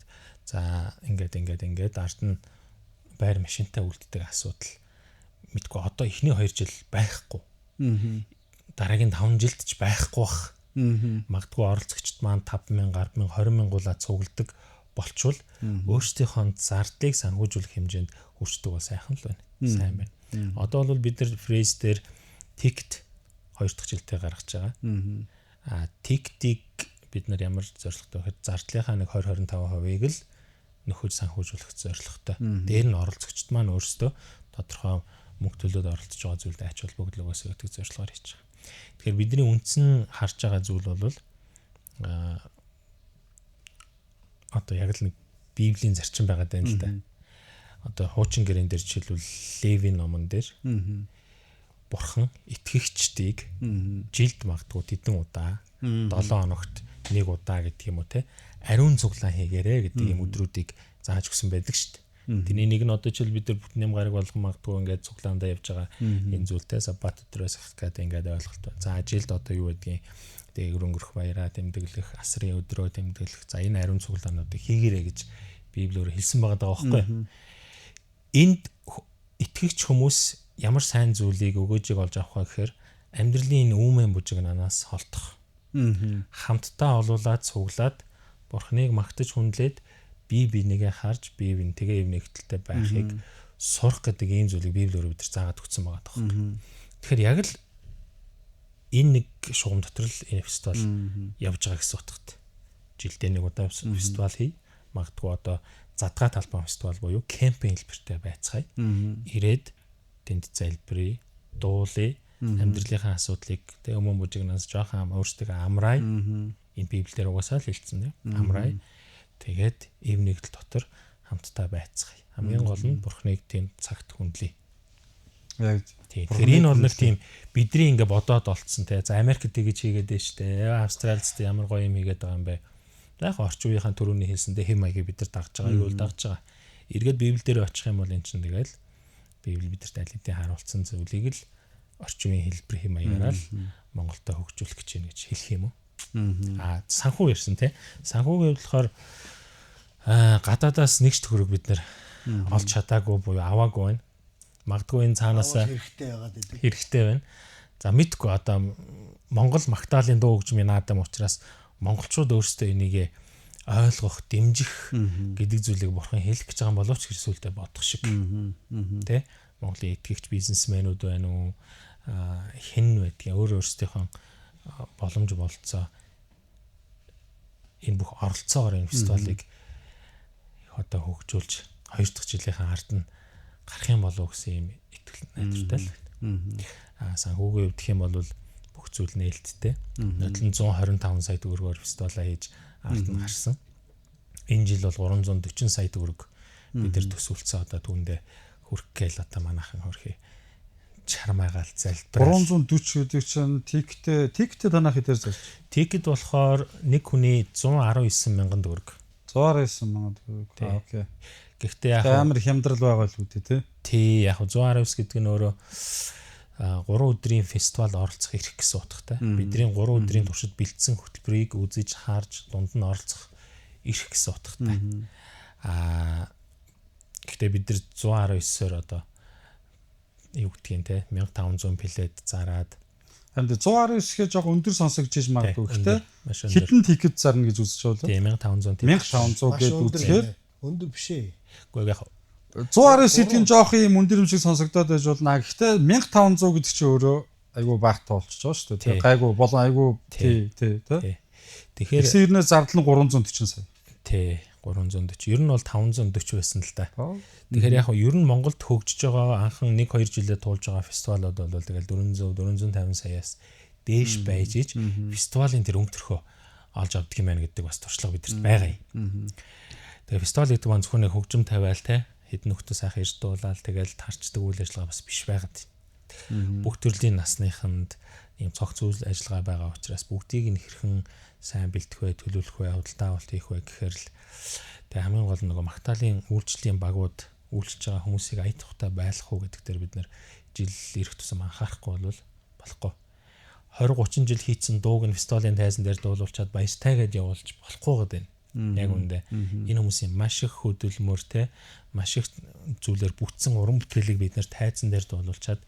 за ингээд ард нь байр машинтай үлддэг асуудал мэдгүй одоо эхний 2 жил байхгүй. Дараагийн 5 жилд ч байхгүй бах. Магадгүй оролцогчд маань 5,000, 10,000, 20,000 гуулаа цугладаг болчвол өөрсдийнхөө зардлыг санхүүжүүлэх хэмжээнд хүрчдэг бол сайхан л байна. Сайн байна. Одоо бол бид нар фрейз дээр ticket 2 дахь жилдээ гаргаж байгаа. Ticket-ийг бид нар ямар зорилготой гэхээр зардлынхаа нэг 20-25%-ыг л нөхөж санхүүжүүлэх зорилготой. Дээр нь оролцогчд маань өөрсдөө тодорхой мөнгө төлөөд оролцож байгаа зүйлд ач холбогдлогоос өгдөг зорилгоор хийж байгаа. Тэгэхээр бидний үндсэн харж байгаа зүйл бол одоо яг л нэг Библийн зарчим байгаа даа л да. Одоо хуучин гэрэн дээр жишээлбэл Левийн номон дээр Бурхан итгэгчдийг жилд магадгүй тэдэн удаа 7 хоногт нэг удаа гэдэг юм уу те ариун цуглаан хийгээрэй гэдэг юм өдрүүдийг зааж өгсөн байдаг шүү дээ. Тэний нэг нь одоо жишээл бид нар бүтэн ям гараг болгон магадгүй ингээд цуглаандаа явж байгаа энэ зүйлтэй саббат өдрөөс ахих гэдэг ингээд ойлголт байна. За жилд одоо юу гэдгийг дээгүүр өнгөрөх баяраа тэмдэглэх, асрын өдрөө тэмдэглэх. За энэ ариун цуглаануудыг хийгээрэй гэж Библиэр хэлсэн байгаа даа байхгүй. Энд итгэгч хүмүүс ямар сайн зүйлийг өгөөжийг олж авах вэ гэхээр амьдралын энэ үүмэн бужигнанаас холдох. Хамтдаа олуулаад цуглаад Бурхныг магтаж хүндлээд бие бинийгээ харж бие бин тэгээ эв нэгтэлтэй байхыг сурах гэдэг ийм зүйлийг Библиэр бид заагаад өгсөн байгаа тоххой. Тэгэхээр яг л энэ нэг шугам дотор л энэ фестивал явж байгаа гэсэн утгатай. Жилдээ нэг удаа фестивал хий. Магадгүй одоо задгаа талбай фестивал буюу кемпинг хэлбэртэй байцгаая. Ирээд тэнд залбирая, дуулая, амьдралынхаа асуудлыг тэгээ өмнө бужигнаас жоохон өөрсдөө амраа. Энэ Библиэр угаасаа л хэлсэн тийм. Амраа. Тэгээд эв нэгдэл дотор хамтдаа байцгаая. Хамгийн гол нь Бурхныг тийм цагт хүндлэе. Яг тийм. Тэр энэ бол нэг тийм бидний ингээ бодоод олцсон те. За Америкт тэгэж хийгээд байна штэ. Австралид ямар гоё юм хийгээд байгаа юм бэ? Яг орчин үеийнхэн төрөний хэлсэндээ хэм маягийг бид нар дагж байгаа, юу л дагж байгаа. Эргээд Библи дээр очих юм бол эн чинь тэгэл Библи бидэрт аль хэдийн харуулсан зүйлийг л орчин үеийн хэлбэр хэм маягаараа л Монголдо хөгжүүлэх гэж байна гэж хэлэх юм уу? Санхүү ярьсан те. Санхүүгийн болохоор гадаадаас нэгч төгрөг бид нэр олж чадаагүй буюу аваагүй байна. Магадгүй энэ цаанаасаа хэрэгтэй байна. За мэдгүй одоо Монгол Магдалины дуу хөгжмийн наадам учраас монголчууд өөрсдөө энийг ойлгох, дэмжих гэдэг зүйлийг Бурхан хэлэх гэж байгаа боловч хэрсүүлдэ бодох шиг. Тэ? Монголын итгэгч бизнесмэнүүд байна уу? Хэн байдгийг өөрсдийнхөө боломж болцоо энэ бүх оролцоогоор энэ фестивалыг одоо хөгжүүлж 2 дахь жилийнхаа ард нь гарах юм болов уу гэсэн юм итгэл найдвартай л байна. Санхүүгийн хувьд гэх юм бол бүх зүйл нээлттэй. Нотлон 125 сая төгрөгөөр фестивалаа хийж ард нь гарсан. Энэ жил бол 340 сая төгрөг бид нар төсөөлсөн одоо түүндээ хүрх гээл одоо манайхан хөрхий чармаагаал залбирал 340 гэдэг чинь тиктэй танах хэдээр зарч. Тикет болохоор нэг хүний 119 мянган төгрөг. 119 мянган төгрөг. Окей. Гэхдээ яг амар хямдрал байгаа л үүдээ тий. Тий, яг 119 гэдэг нь өөрөө 3 өдрийн фестивал оролцох эрх гэсэн утгатай. Бидний 3 өдрийн туршид бэлдсэн хөтөлбөрийг үзэж харж дунд нь оролцох эрх гэсэн утгатай. Гэхдээ бид нар 119-оор одоо юу гэдгийг те 1500 плет зараад хамт 119 гэж жоо өндөр сонсогдож магадгүй гэхдээ хитэн тикет зарна гэж үзэж байна. 1500 гэж үзэхээр өндөр биш ээ. Гэхдээ яг 119 гэдэг нь жоох юм өндөр юм шиг сонсогдоод байж болно. Гэхдээ 1500 гэдэг чинь өөрөө айгүй багтаа болчихж байгаа шүү дээ. Гайгүй болон айгүй тий. Тэгэхээр эрнээ зардал нь 340 сая. Тий. 340. Ер нь бол 540 байсан л да. Тэгэхээр яг ер нь Монголд хөгжиж байгаа анхан 1-2 жилээр туулж байгаа фестивалууд бол тэгэл 400-450 саяас дээш байж иж фестивалийн тэр өнгөтөрхөө олж авдаг юм байна гэдэг бас туршлага бидэрт байгаа юм. Тэгээ фестивал гэдэг маань зөвхөн хөгжим тавиал те хэдэн нөхдөд сайхан ирж дуулаад тэгэл тарчдаг үйл ажиллагаа бас биш байгаад. Бүх төрлийн насныханд ийм цогц үйл ажиллагаа байгаа учраас бүгдийг нь хэрхэн сайн бэлтгэх вэ, төлөвлөх вэ, худалдаа авалт хийх вэ гэхээр л тэгээ хамгийн гол нь нөгөө Магдалины үйлчлэлийн багууд үйлчлж байгаа хүмүүсийг ая тухтай байлгах уу гэдэг дээр бид нэр жил ирэх тусам анхаарахгүй бол болохгүй. 20-30 жил хийцэн дууг нь фестивалийн тайзан дээр дуулуулчаад баяртай гэж явуулж болохгүй гэдэг юм. Яг үндэ энэ хүмүүсийн маш их хөдөлмөр те маш их зүйлээр бүтсэн уран бүтээлийг бид нэр тайзан дээр дуулуулчаад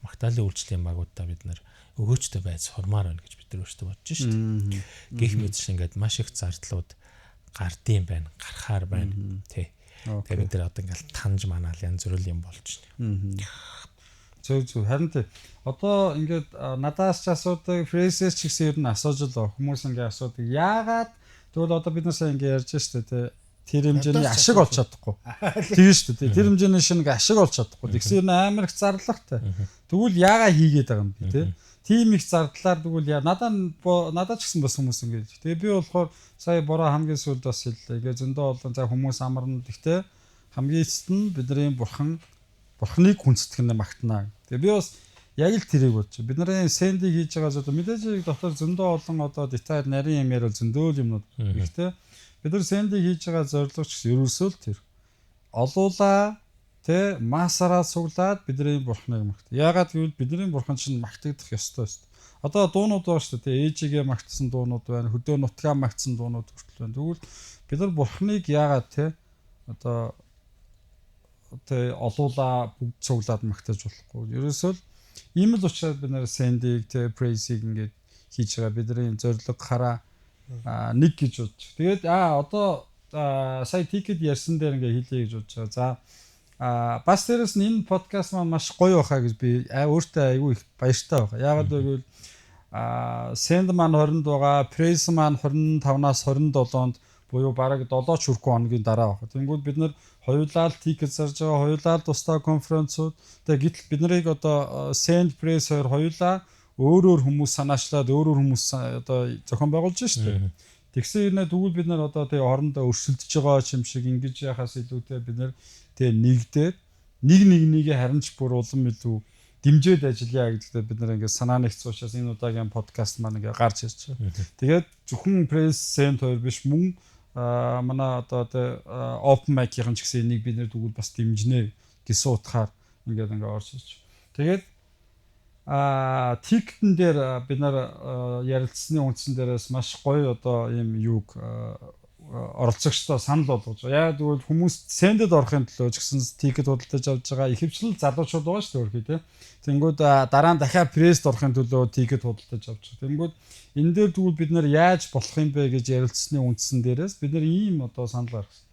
Магдалины үйлчлэлийн багуудаа бид нэр өгөөчтэй байж сурмаар байна гэж бид нар өөрсдөө бодож шүү дээ. Гэх мэтч ингээд маш их зардлууд гардыг байна, гарахаар байна. Тий. Тэгээ бид нар одоо ингээл танж манаал янз бүрийн юм болж байна. Зөв харин тий. Одоо ингээд надаас ч асуудаг, фрейсээс ч гэсэн ер нь асууж л хүмүүс ингээд асуудаг. Яагаад тэгвэл одоо бид нар сайн ингээд ярьж штэ тий. Тэр хэмжээний ашиг олж чадахгүй. Тийм шүү дээ. Тэр хэмжээний шинэ ашиг олж чадахгүй. Тэгсэн юм амар их зарлагтай. Тэгвэл яагаа хийгээд байгаа юм бэ те? Тийм их зардлаар тэгвэл надад ч гэсэн бас хүмүүс ингэж. Тэгээ би болохоор сая бороо хамгийн сүүлд бас хэллээ. Тэгээ зөндөө олон за хүмүүс амарна. Гэхдээ хамгийн эцэст нь бидний бурхныг хүндэтгэх нь магтана. Тэгээ би бас яг л тэрийг бодож. Бид нарын сендийг хийж байгаа зүйл мэдээж дотор зөндөө олон одоо деталь нарийн юм ярил зөндөө юмнууд гэхдээ бид нар сендийг хийж байгаа зорилгоч ерөөсөө л тэр олуула тэ масараа суглаад бидний бурхныг магт. Яагаад гэвэл бидний бурхан чинь магтагдах ёстой шүү дээ. Одоо дуунууд байна шүү дээ. Ээжигээ магтсан дуунууд байна. Хөдөө нутгаа магтсан дуунууд хүртэл байна. Тэгвэл бид нар бурхныг яагаад тэ одоо тэ олуула бүгд суглаад магтаж болохгүй. Ерөөсөө ийм л учраас бид нэр сендийг тэ прейсийг ингээд хийж байгаа. Бидний зорилго хараа нэг гэж бодож. Тэгээд одоо сая тикет ярьсан дээр ингээ хэлье гэж бодож байгаа. За бас дээрэс нь энэ подкаст маань маш гоё байхаа гэж би өөртөө айгүй их баяртай байгаа. Яагаад гэвэл сенд маань 20-нд байгаа, прейс маань 25-наас 27-нд буюу бараг 7 ч хүрэх хоногийн дараа байгаа. Тэнгүүд бид нэр хоёулаа л тикет зарж байгаа, хоёулаа л тусдаа конференцууд. Тэгээд гэтэл бид нарыг одоо сенд прейс хоёулаа өөрөөр хүмүүс санаачлаад өөрөөр хүмүүс одоо зохион байгуулж штэ. Тэгсэн ирнэ тэгвэл бид нар одоо тэгээ хоорондоо өрсөлдөж байгаа юм шиг ингэж яхаас илүүтэй бид нар тэгээ нэгдээд нэгээ харамж бүр улам илүү дэмжиж ажиллая гэдэгт бид нар ингээд санаа нэгц учраас энэ удаагийн подкаст маань ингээд гарч ирж байгаа. Тэгээд зөвхөн пресс сент хоёр биш мөн манай одоо open mic-ийн ч гэсэн энийг бид нэр тэгвэл бас дэмжинэ гэсэн утгаар ингээд орж ирж. Тэгээд тиктэн дээр бид нар ярилцсны үндсэн дээрээс маш гоё одоо ийм юуг оролцогчдоо санал болгож байгаа. Яг тэгвэл хүмүүс сендэд орохын төлөө ч гэсэн тикет худалдаж авч байгаа. Ихэвчлэн залуучууд байгаа шүү дээ өөрхий тий. Тэнгүүд дараа нь дахиад пресс орохын төлөө тикет худалдаж авч байгаа. Тэнгүүд энэ дээр тэгвэл бид нар яаж болох юм бэ гэж ярилцсны үндсэн дээрээс бид нар ийм одоо санал гаргасан.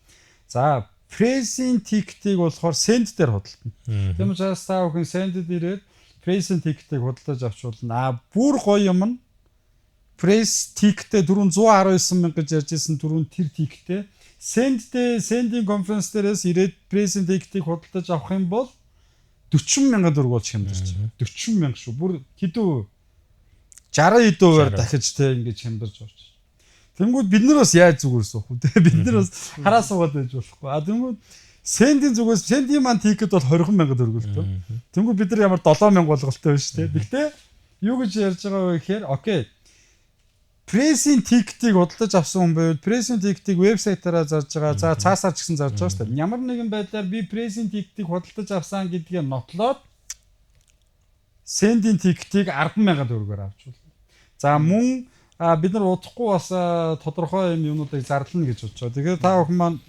За прессийн тикетийг болохоор сенд дээр худалдана. Тийм учраас та бүхэн сендэд ирээд прессийн тикетийг худалдаж авч болно. Бүр гоё юм нь пресс тикетээ 419 мянга гэж ярьжсэн түрүүн тэр тикетээ сендийн конференц дээрээс ирээд прессийн тикетийг худалдаж авах юм бол 40 мянга төгрөг болж хямдарч байна. 40 мянга шүү. Бүр хэдүү 60 хэдүүгээр дахиж те ингэж хямдарч орж. Тэнгүүд бид нар бас яаж зүгээр суух вэ? Бид нар бас хараа суугаад байж болохгүй. Тэнгүүд сендийн зүгээс сендийн маань тикет бол 20 мянга төгрөг л тоо. Тэнгүүд бид нар ямар 7 мянга болголтой байна шүү те. Гэхдээ юу гэж ярьж байгаа вэ гэхээр окей. Прессийн тикетийг худалдаж авсан хүн байвал прессийн тикетийг вебсайтаараа зарж байгаа. За цаасаар ч гэсэн зарж байгаа шүү дээ. Ямар нэгэн байдлаар би прессийн тикетийг худалдаж авсан гэдгээ нотлоод сендийн тикетийг 10,000 төгрөгөөр авч болно. За мөн бид нар удахгүй бас тодорхой юмнуудыг зарлана гэж бодож байгаа. Тэгэхээр та бүхэн маань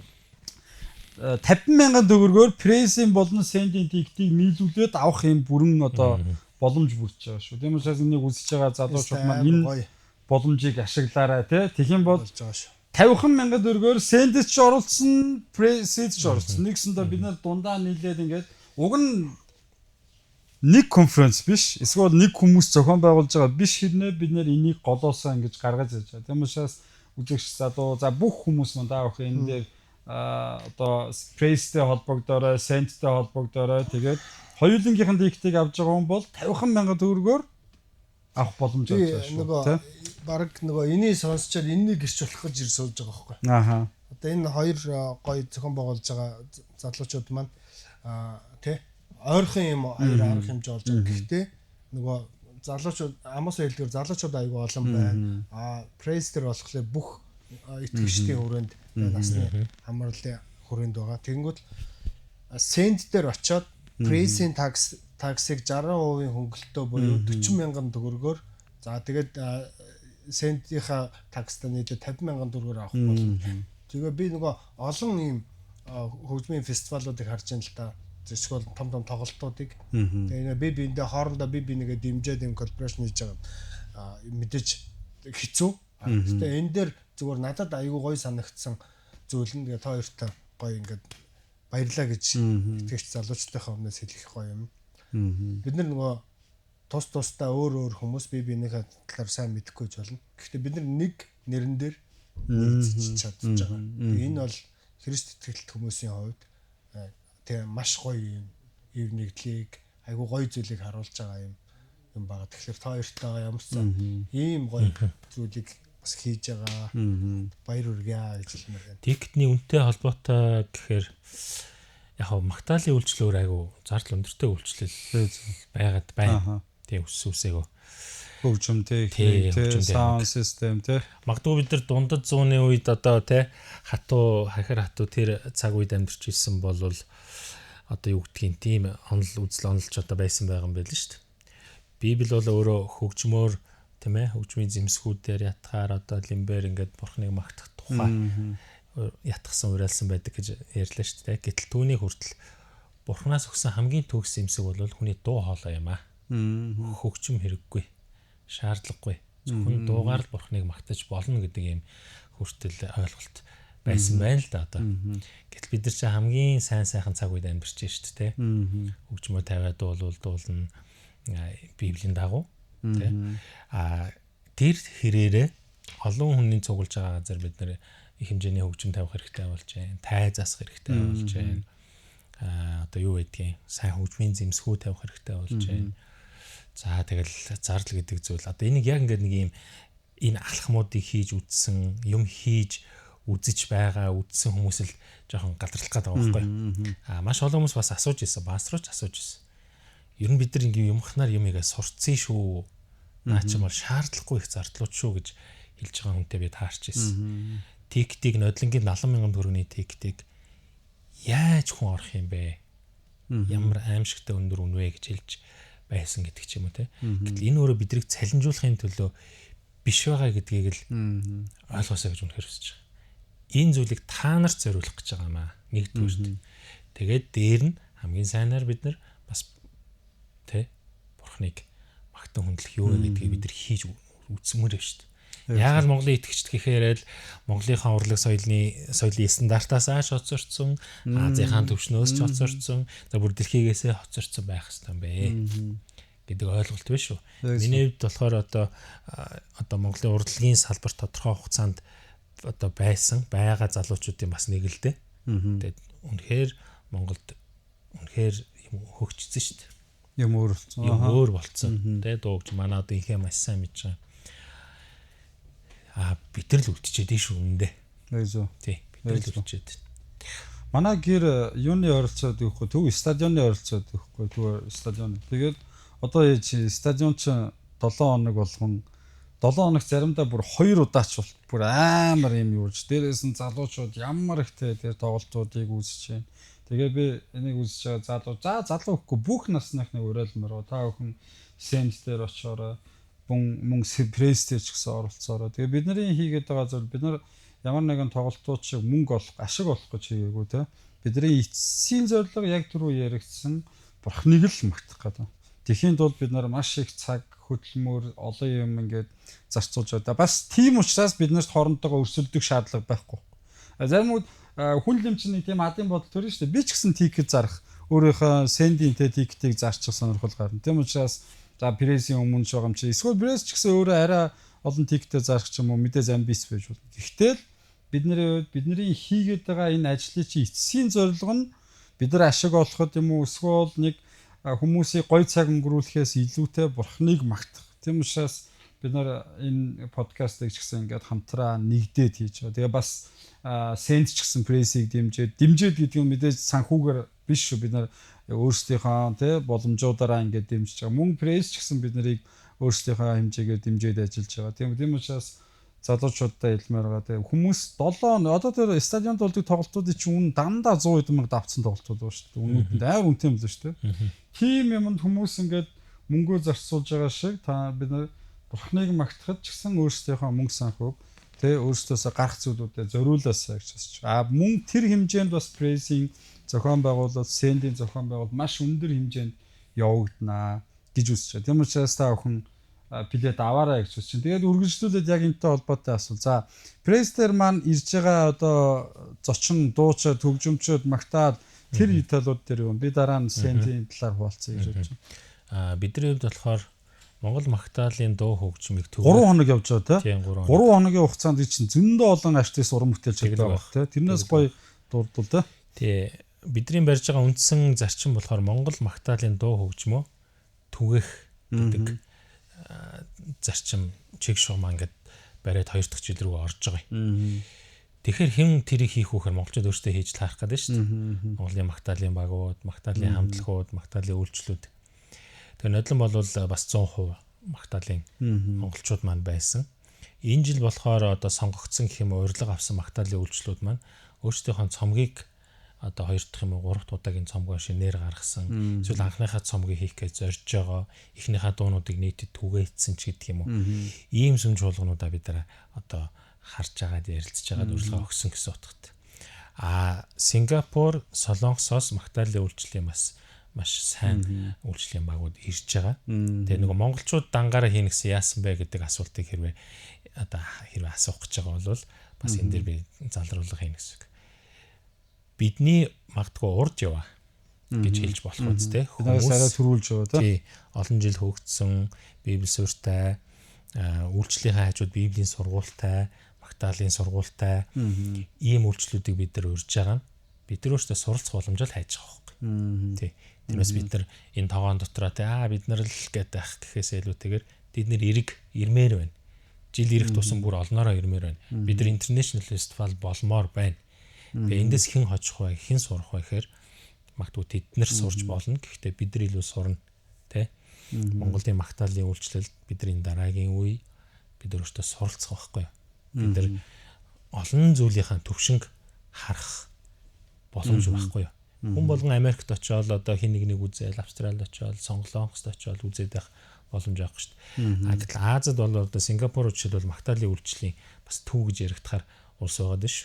50,000 төгрөгөөр прессийн болон сендийн тикетийг нийлүүлээд авах юм бүрэн одоо боломж бүрдэж байгаа шүү. Тийм учраас энийг үзэж байгаа залуучууд маань энэ боломжийг ашиглаарай тий. Тэгхийн бол 50,000 төгрөгөөр сендэж ч оролцсон, пресс-д ч оролцсон. Нэгсэндээ бид нар дундаа нийлээд ингээд уг нь нэг конференц биш, эсвэл нэг хүмүүс зохион байгуулж байгаа биш хэрнээ бид нэр энийг голоосоо ингэж гаргаж ирж байгаа. Тийм учраас үзэгч залуу за бүх хүмүүс маань даах энэ дээр одоо пресс-тэй холбогдорой, сендтэй холбогдорой. Тэгээд хоёулынгийнхэн тикетийг авч байгаа хүн бол 50,000 төгрөгөөр авах боломж олж байгаа шүү. Бараг нөгөө энийг сонсчоод энэнийг гэрч болох гэж ирж сууж байгаа байхгүй. Одоо энэ хоёр гоё зохион байгуулж байгаа залуучууд маань тий ойрхон юм арга хэмжээ олж байгаа. Гэхдээ нөгөө залуучууд амаасаа хэлдгээр залуучууд аягүй олон байна. Пресс дээр болохоор бүх итгэгчдийн хүрээнд насны хамаарлын хүрээнд байгаа. Тэгэнгүүт сенд дээр очиод прессийн таксыг 60% хөнгөлөлтөө буюу 40,000 төгрөгөөр за тэгээд сендийнхаа такстай нийлээд 50,000 төгрөгөөр авах болно. Тэгээ би нөгөө олон ийм хөгжмийн фестивалуудыг харж байна л та. Эсвэл том тоглолтуудыг. Тэгээ би биэндээ хоорондоо би нэгэ дэмжээд юм коллаборашн хийж байгаа мэдээж хэцүү. Гэхдээ энэ дээр зүгээр надад айгүй гоё санагдсан зүйл нь тэгээ та хоёртай гоё ингээд баярлаа гэж итгэж залуучдынхаа өмнөөс хэлэх гоё юм. Бид нөгөө тусдаа өөр хүмүүс бие биенийхээ талаар сайн мэдэхгүй ч болно. Гэхдээ бид нэг нэрэн дээр нэгдэж чадж байгаа. Энэ бол Христ итгэлт хүмүүсийн хувьд тэгээ маш гоё юм ив нэгдлийг айгуу гоё зүйлийг харуулж байгаа юм байгаа. Тэгэхээр та хоёртойгоо ямар ч ийм гоё зүйлийг бас хийж байгаа. Баяр хүргэе гэж хэлмээр байна. Тикетний үнэтэй холбоотой гэхээр яг магтаалын үйлчлэлөөр айгуу зардал өндөртэй үйлчлэл байгаад байна. Тэгээ үсээгөө хөгжим техник, саунд систем те. Магадгүй бид нар дундад 100-ны үед одоо те хахир хатуу тэр цаг үед амьдарч ирсэн бол одоо юу гэдгийг тийм онолж одоо байсан байгаа юм байл шүү дээ. Библи бол өөрөө хөгжмөөр тийм ээ хөгжмийн зэмсгүүдээр ятгаар одоо лимбер ингээд бурхныг магтах тухай ятгсан уриалсан байдаг гэж ярьлаа шүү дээ. Гэтэл түүний хүртэл бурхнаас өгсөн хамгийн төгс зэмсэг бол хүний дуу хоолой юм аа. Хөгжим хэрэггүй, шаардлагагүй. Зөвхөн дуугаар л бурхныг магтаж болно гэдэг ийм хүртэл ойлголт байсан байна л да одоо. Гэтэл бид нар чи хамгийн сайхан цаг үед амьдарч байна шүү дээ. Хөгжмөө тавиад дуулна Библийн дагуу тий. Тэр хэрээрээ олон хүний цуглаж байгаа газар бид нар их хэмжээний хөгжим тавих хэрэгтэй болж байна. Тай засах хэрэгтэй болж байна. Одоо юу гэдгийг сайн хөгжмийн зэмсгүү тавих хэрэгтэй болж байна. За тэгэл зардал гэдэг зүйл. Одоо энийг яг ингээд нэг юм энэ алхмуудыг хийж үтсэн, юм хийж үзэж байгаа, үдсэн хүмүүс л жоохон гадарлах гэдэг байгаа байхгүй. Маш олон хүмүүс бас асууж ирсэн, баасруулж асууж ирсэн. Ер нь бид нар ингээд юмхнаар юмыгаа сурцсан шүү. Наа чи мал шаардлагагүй их зардлууд шүү гэж хэлж байгаа хүнтэй би таарч ирсэн. Тиктиг нодлонгийн 70,000 төгрөгийн тиктиг яаж хүн орох юм бэ? Ямар аимшигтай өндөр үнвэ гэж хэлж байсан гэдэг ч юм уу те. Гэтэл энэ өөрөө бидрийг цалинжуулахын төлөө биш байгаа гэдгийг л ойлгосоо гэж үнэхээр хүсэж байгаа. Энэ зүйлийг та нарт зориулах гэж байгаа юм аа. Нэгдүгürt. Тэгээд дээр нь хамгийн сайнаар бид нар бас тэ бурхныг магтан хүндлэх юу вэ гэдгийг бид нар хийж үзмээр байна шүү дээ. Яагаад Монголын итгэгчд гэхээр л Монголынхаа урлаг соёлын стандартаас ааш хоцорсон, Азийнхаа төвшнөөс ч хоцорсон, за бүр дэлхийгээсээ хоцорсон байх хэрэгтэй юм бэ гэдэг ойлголт биш үү. Миний хувьд болохоор одоо Монголын урлагийн салбар тодорхой хугацаанд одоо байгаа залуучуудын бас нэг л дээ. Тэгээд үнэхээр Монголд үнэхээр хөгжсөн шүү дээ. Юм өөр болцсон. Тэгээд дуугч манай одоо ихээ маш сайн мэдж байгаа. Бид нар л үлдчихэд шүү үндэ. Эзүү. Тий, бид нар л үлдчихэд. Манай гэр юуны оролцоод өгөхгүй, төв стадионы оролцоод өгөхгүй, төв стадион. Тэгээд одоо яа чи стадион ч 7 хоног болгон 7 хоног заримдаа бүр 2 удаач бол бүр амар юм юурж. Дээрээс нь залуучууд ямар ихтэй тэр тоглолтуудыг үзэж байна. Тэгээ би энийг үзэж байгаа залуу өгөхгүй бүх насныхны уриалмаар та бүхэн сенд дээр очиороо мөн престэй ч гэсэн оролцоороо. Тэгээ бидний хийгээд байгаа зүйл бид нар ямар нэгэн тоглолтууд шиг мөнгө олох, ашиг олох гэж хийгээгүй те. Бидний эцсийн зорилго яг түрүү яригдсан бурхныг л магтах гэдэг. Тэхийн тулд бид нар маш их цаг, хөдөлмөр, олон юм ингээд зарцуулж байгаа. Бас тийм учраас бид нарт хоорондоо өрсөлдөх шаардлага байхгүй. Заримуд хүн лимчний тийм адын бодол төрнө шүү дээ. Би ч гэсэн тикет зарах, өөрийнхөө сендийн тикетийг зарчих сонирхол гарна. Тийм учраас за прессийн өмнө ч байгаа юм чи эсвэл пресс ч гэсэн өөрөө арай олон тикетээр зарах ч юм уу мэдээ амбиц байж болно. Гэхдээ бидний хийгээд байгаа энэ ажлын чи эцсийн зорилго нь бид нар ашиг олоход юм уу эсвэл нэг хүмүүсийг гоё цаг өнгөрүүлэхээс илүүтэй бурхныг магтах. Тийм учраас бид нар энэ подкастыг ч гэсэн ингээд хамтраа нэгдээд хийж байгаа. Тэгээ бас сенд ч гэсэн прессийг дэмжээд гэдэг нь мэдээж санхүүгээр биш шүү. Бид нар өөрсдийнхөө тий боломжуудаараа ингээд дэмжиж байгаа. Мөн пресс ч гэсэн бид нарыг өөрсдийнхөө хэмжээгээр дэмжиж ажиллаж байгаа. Тийм учраас залуучуудтай хэлмээр байгаа. Тэгээ хүмүүс 7 одоо тэр стадионд болдог тоглолтуудын чинь дандаа 100 хэдэн мянга давцсан тоглолтууд байна шүү дээ. Үнэндээ амар үнэтэй юм л шүү дээ. Тийм юмд хүмүүс ингээд мөнгөө зарцуулж байгаа шиг та бид нар бурхныг магтахад ч гэсэн өөрсдийнхөө мөнгө санхүүг тий өөрсдөөсөө гарах зүйлүүдэд зориулаасаа гэж хэлж байгаа. Мөн тэр хэмжээнд бас прессинг зохион байгуулалт, сендийн зохион байгуулалт маш өндөр хэмжээнд явагдана гэж үзэж байна. Тийм учраас та бүхэн билет аваарай гэж чинь. Тэгээд үргэлжлүүлээд яг энэтэй холбоотой асуу. За пресс дээр маань ирж байгаа одоо зочин, дуучид, хөгжимчид магтаад тэр италууд дээр юм. Би дараа нь сендийн талаар хуваалцъя гэж бодож байна. Бидний хувьд болохоор Монгол магтаалын дуу хөгжмийг 3 хоног явж байгаа тийм 3 хоногийн хугацаанд чинь зөндөө олон артист уран бүтээлч байгаа баг тий. Тэрнээс гоё дурдвал тий. Тий. Бидний барьж байгаа үндсэн зарчим болохоор Монгол магтаалын дуу хөгжмөө түгэх гэдэг зарчим чиг шуумаа ингээд бариад 2 дахь жил рүү орж байгаа юм. Тэгэхээр хэн тэрийг хийх вөхөр монголчууд өөрсдөө хийж таарах гэдэг шүү дээ. Монголын магтаалын багууд, магтаалын хамтлагууд, магтаалын үйлчлүүд. Тэгэхээр нодлон болвол бас 100% магтаалын монголчууд маань байсан. Энэ жил болохоор одоо сонгогдсон гэх юм урилга авсан магтаалын үйлчлүүд маань өөрсдийнхөө цомгийг одоо 2 дахь юм уу 3 дахь удаагийн цомгоо шинээр гаргасан. Эсвэл анхныхаа цомгийг хийх гэж зорж байгаа. Эхнийхээ дуунуудыг нийтэд түгээцсэн ч гэдэг юм уу. Ийм сүм чуулгануудаа бид нараа одоо харж агаад ярилцж агаад урилга өгсөн гэсэн утгатай. Сингапур, Солонгосоос магтаалын үйлчлэлийн бас маш сайн үйлчлэлийн багууд ирж байгаа. Тэгээ нөгөө монголчууд дангаараа хийнэ гэсэн яасан бэ гэдэг асуултыг хэрвээ асуух гэж байгаа бол бас энэ дээр би залруулга хийнэ гэсэн үг. Бидний магадгүй урд яваа гэж хэлж болох үстэй. Хүмүүс арай төрүүлж байгаа тий. Олон жил хөгжсөн Библи суурьтай, үйлчлэлийн хажууд Библийн сургуультай, магтаалын сургуультай ийм үйлчлүүдийг бид нар урьж байгаа нь бид нар өөрсдөө суралцах боломжтой хайж байгаа байхгүй. Тий. Тэрнээс бид нар энэ тоогоон дотроо бид нар л гэдэг ах гэхээс илүүтэйгээр бид нар ирмээр байна. Жил ирэх тусам бүр олноороо ирмээр байна. Бид нар интернэшнл фестивал болмоор байна. Тэгээ эндээс хэн хожих вэ? Хэн сурах вэ гэхээр магадгүй тэд нар сурч болно. Гэхдээ бид нар илүү сурна. Тэ? Монголын магтаалын үйлчлэлд бидний дараагийн үе бид нар өөртөө суралцах байхгүй юу? Бид нар олон зүйлийнхаа төвшинг харах боломж байхгүй юу? Хүн болгон Америкт очиод одоо хин нэг үзэл, Австралид очиод, Солонгост очиод үзээд байх боломж авах шүү дээ. Гэтэл Азад бол одоо Сингапур жишээлбэл магтаалын үйлчлэлийн бас төв гэж яригдахаар улс байгаа дэш.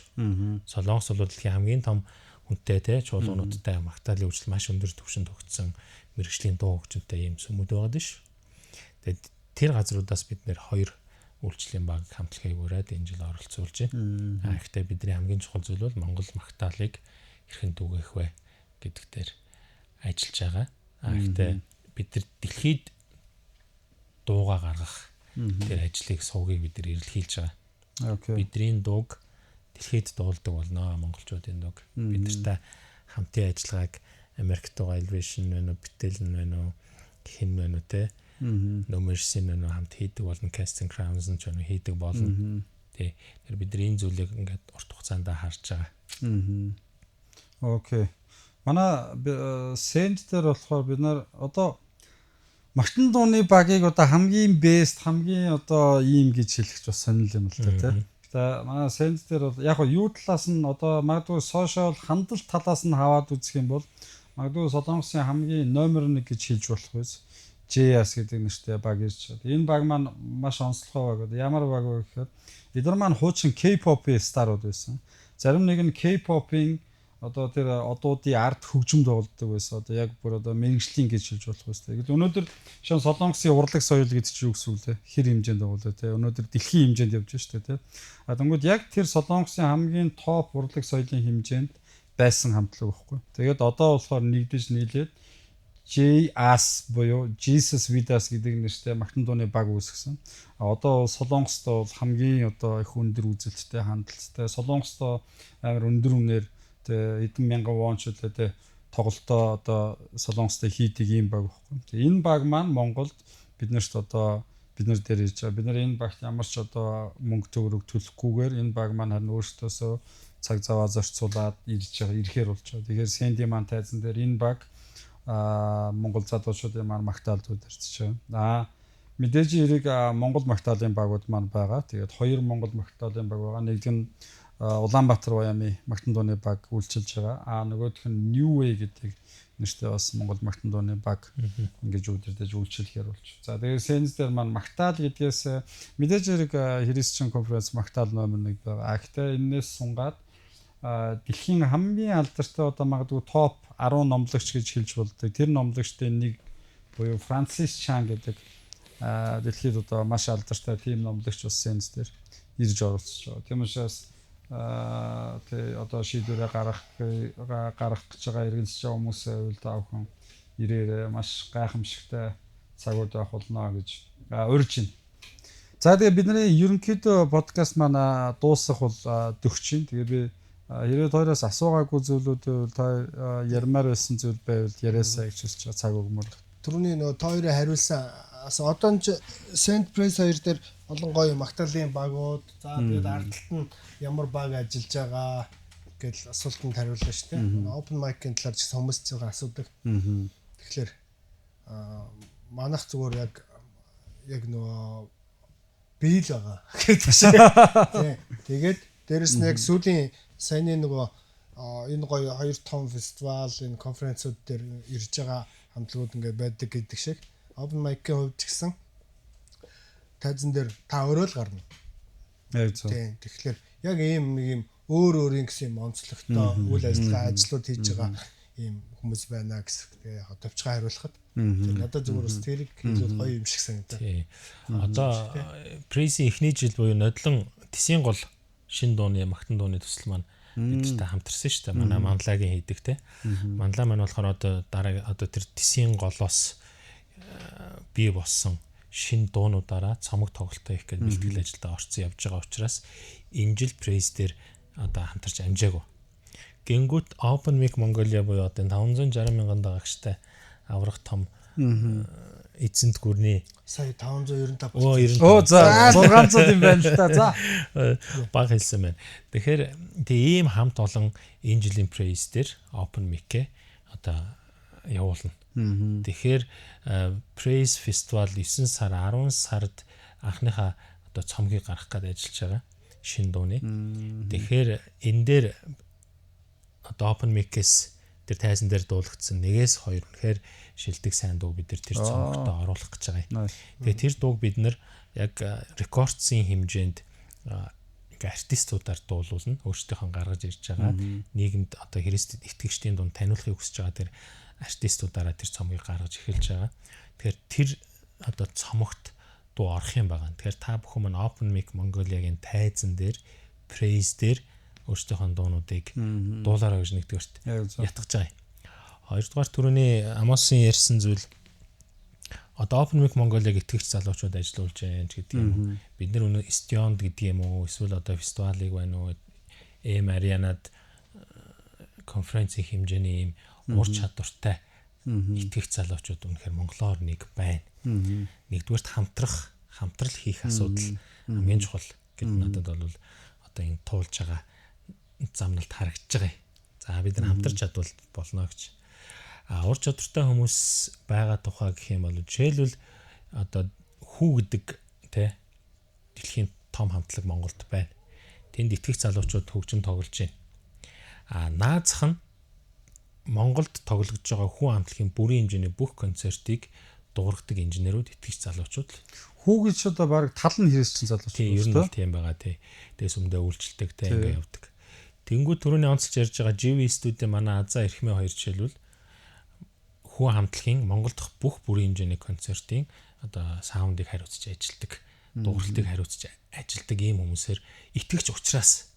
Солонгос бол дэлхийн хамгийн том хүнтэй те чуулгануудтай магтаалын үйлчлэл маш өндөр түвшинд төгссөн мэрэгжлийн дуу хөгжмөнтэй ийм сүмүүд байгаа дэш. Тэгээд тэр газруудаас бид нэр 2 үйлчлэлийн баг хамтлагийг өрөөд энэ жил оролцуулж байна. Гэхдээ бидний хамгийн чухал зүйл бол Монгол магтаалыг хэрхэн түгээх вэ гэдэг дээр ажиллаж байгаа. Гэхдээ бид нар дэлхийд дууга гаргах тэр ажлыг сувгийг бид нар эрэлхийлж байгаа. Бидний дууг дэлхийд дуулдаг болно монголчуудын дууг. Бид нартай хамтын ажиллагааг Америкт байгаа Elevation вэ нөө Betel вэ нөө хин вэ нөө те Номерсин нөө хамт хийдэг болно. Casting Crowns нь ч хийдэг болно. Тэ тэр бидний энэ зүйлийг ингээд урт хугацаанд харж байгаа. Окей. Манай сенд дээр болохоор бид нар одоо магтан дууны багийг одоо хамгийн бест хамгийн одоо ийм гэж хэлэх ч бас сонирхол юм л та тийм. За манай сенд дээр бол яг юу талаас нь одоо магадгүй сошиал хандлт талаас нь хаваад үзэх юм бол магадгүй Солонгосын хамгийн номер 1 гэж хэлж болох байс. JS гэдэг нэртэй баг ирж байна. Энэ баг маань маш онцлогтой баг. Ямар баг вэ гэхээр эдгээр маань хуучин K-pop-ийн старууд байсан. Зарим нэг нь K-pop-ийн одоо тэр одуудын арт хөгжимд болдог байсан. Одоо яг бүр одоо мэрэгжлийн гэж хэлж болох байсан. Тэгэд өнөөдөр шин Солонгосын урлаг соёл гэдэг чинь юу гэсэн үг лээ? Хэр хэмжээнд байгаа лээ те. Өнөөдөр дэлхийн хэмжээнд явж байна шүү дээ те. Тэнгүүд яг тэр Солонгосын хамгийн топ урлаг соёлын хэмжээнд байсан хамтлаг байхгүй. Тэгээд одоо болохоор нэгдэж нийлээд JS буюу Jesus with us гэдэг нэртэй магтан дууны баг үүсгэсэн. Одоо Солонгост бол хамгийн одоо их өндөр үзэлттэй хандлттай. Солонгост амар өндөр үнээр хэдэн мянган вон ч үлээ тоглолтоо одоо Солонгостой хийдэг юм баг байхгүй. Энэ баг маань Монголд биднэрт одоо бид нар дээр ирж байгаа. Бид нар энэ багт ямар ч одоо мөнгө төгрөг төлөхгүйгээр энэ баг маань харин өөртөөсөө цаг заваа зарцуулаад ирж байгаа, ирэхээр болж байгаа. Тэгэхээр Сэнди маань тайзан дээр энэ баг Монгол залуучуудын маань магтаалд удирдах байна. Мэдээж эрэг Монгол магтаалын багууд маань байгаа. Тэгээд 2 Монгол магтаалын баг байгаа. Нэг нь Улаанбаатар Баямын магтан дууны баг үйлчилж байгаа. Нөгөөх нь New Way гэдэг нэртэй бас Монгол магтан дууны баг ингэж удирдах үйлчлэхээр болж. За тэгээд Сенз дээр маань магтаал гэдгээс мэдээж эрэг Христчэн конференц магтаал номер 1 байгаа. Гэхдээ энэс сунгаад дэлхийн хамгийн алдартай одоо магадгүй топ 10 номлогч гэж хэлж болдог. Тэр номлогчтой нэг буюу Франсис Чан гэдэг дэлхийд одоо маш алдартай тим номлогч ус сенс дээр ирж оролцож байгаа. Тийм учраас тэ одоо шийдвэрээ гаргах гэж байгаа эргэлзэж байгаа хүмүүсээ үл таавхан ирээрээ маш гайхамшигтай цагууд байх болно гэж урьж байна. За тэгээ бидний ерөнхийдөө подкаст манай дуусах бол дөгч чинь. Тэгээ би хэрэг хоёроос асуугаагүй зүйлүүд та ярмаар байсан зүйл байвал яриасаа гэж хэлж цаг өгмөр. Түрүүний нөгөө та хоёроо хариулсан одоо ч Saint Press 2 дээр олон гоё магтаалын багууд за тэгээд ардталт нь ямар баг ажиллаж байгаа гэж асуултанд хариуллаа шүү дээ. Open mic-ийн талаар ч хүмүүс цэвэр асуудаг. Тэгэхээр манайх зүгээр яг нөгөө бий л байгаа гэдэг шиг. Тэгээд дээрэс нь яг сүүлийн саяны нөгөө энэ гоё 2 том фестивал энэ конференцууд дээр ирж байгаа хамтлагууд ингээд байдаг гэдэг шиг open mic-ийн хувьд ч гэсэн тайзан дээр та өөрөө л гарна. Тийм. Тэгэхээр яг ийм өөр гэсэн юм онцлогтой үйл ажиллагаа ажлууд хийж байгаа ийм хүмүүс байна гэсэн яг товчхон хариулахад надад зүгээр бас тэрийг хэлээд гоё юм шиг санагдаа. Тий. Одоо Press-ийн эхний жил буюу нодлон Тисийн гол шин дууны магтан дууны төсөл маань бидтэй хамтарсан шүү дээ. Манай манлагийн хийдэг те. Манлаа маань болохоор одоо дараа одоо тэр Тисийн голоос бий болсон шин дуунуудаараа цомог тоглолтоо их гэж бэлтгэл ажилдаа орцсон явж байгаа учраас энэ жил Press дээр одоо хамтарч амжаагүй. Гингүүт Open Mic Mongolia буюу одоо 560 мянган дагагчтай аврах том эзэнт гүрний сая 595 за 600 юм байна л та. За баг хэлсэн байна. Тэгэхээр ийм хамт олон энэ жилийн Press дээр Open Mic-ээ одоо явуулна. Тэгэхээр Press Festival 9 сар 10 сард анхныхаа одоо цомгийг гаргах гэж ажиллаж байгаа шин дууны. Тэгэхээр энэ дээр одоо Open Mic-с тэр тайзан дээр дуулагдсан 1-2 үнэхээр шилдэг сайн дуу бид тэр цомогтой оруулах гэж байгаа юм. Тэгээ тэр дууг бид нэр яг рекордсын хэмжээнд артистуудаар дуулуулна. Өөрсдийнхөө гаргаж ирж байгаа нийгэмд одоо Христэд итгэгчдийн дунд таниулахыг хүсэж байгаа тэр артистуудаараа тэр цомгийг гаргаж эхэлж байгаа. Тэгэхээр тэр одоо цомогт дуу орох юм байгаа. Тэгэхээр та бүхэн маань Open Mic Mongolia-гийн тайзан дээр Press дээр өөрсдийнхөө дуунуудыг дуулаараа гэж нэгдүгээрт ятгах байгаа. Хоёрдугаар түрүүний Амосын ярьсан зүйл одоо Open Mic Mongolia-г итгэгч залуучууд ажиллаулж байна гэдэг юм. Бид нар өнөө Стионд гэдэг юм уу эсвэл одоо фестивалыг байна уу Марианад конференцийн хэмжээний юм ур чадвартай итгэгч залуучууд үнэхээр Монголоор нэг байна. Нэгдүгээрт хамтрал хийх асуудал хамгийн чухал гэдэг надад бол одоо энэ туулж байгаа замналт харагдаж байгаа. За бид нар хамтарч чадвал болно гэж. Ур чадвартай хүмүүс байгаа тухай гэх юм бол жишээлбэл одоо хүү гэдэг тэ дэлхийн том хамтлаг Монголд байна. Тэнд итгэгч залуучууд хөгжим тоглож байна. Наазах нь Монголд тоглож байгаа хүү хамтлагийн бүрийн хэмжээний бүх концертыг дуургадаг инженерүүд итгэгч залуучууд л. Хүү гэж одоо баг тал нь хэрэгссэн залуучууд. Тийм ер нь тийм байгаа тий. Дээс өмнөдөө үйлчлдэг тий ингээ явдаг. Тэнгүү түрүүний онцлж ярьж байгаа GV студийн манай Азаа Эрхмээ 2 жишээлбэл хүү хамтлагийн Монголд дах бүх бүрийн хэмжээний концертын одоо саундыг хариуцж ажилтдаг, дууралтыг хариуцж ажилтдаг ийм хүмүүсээр итгэгч учраас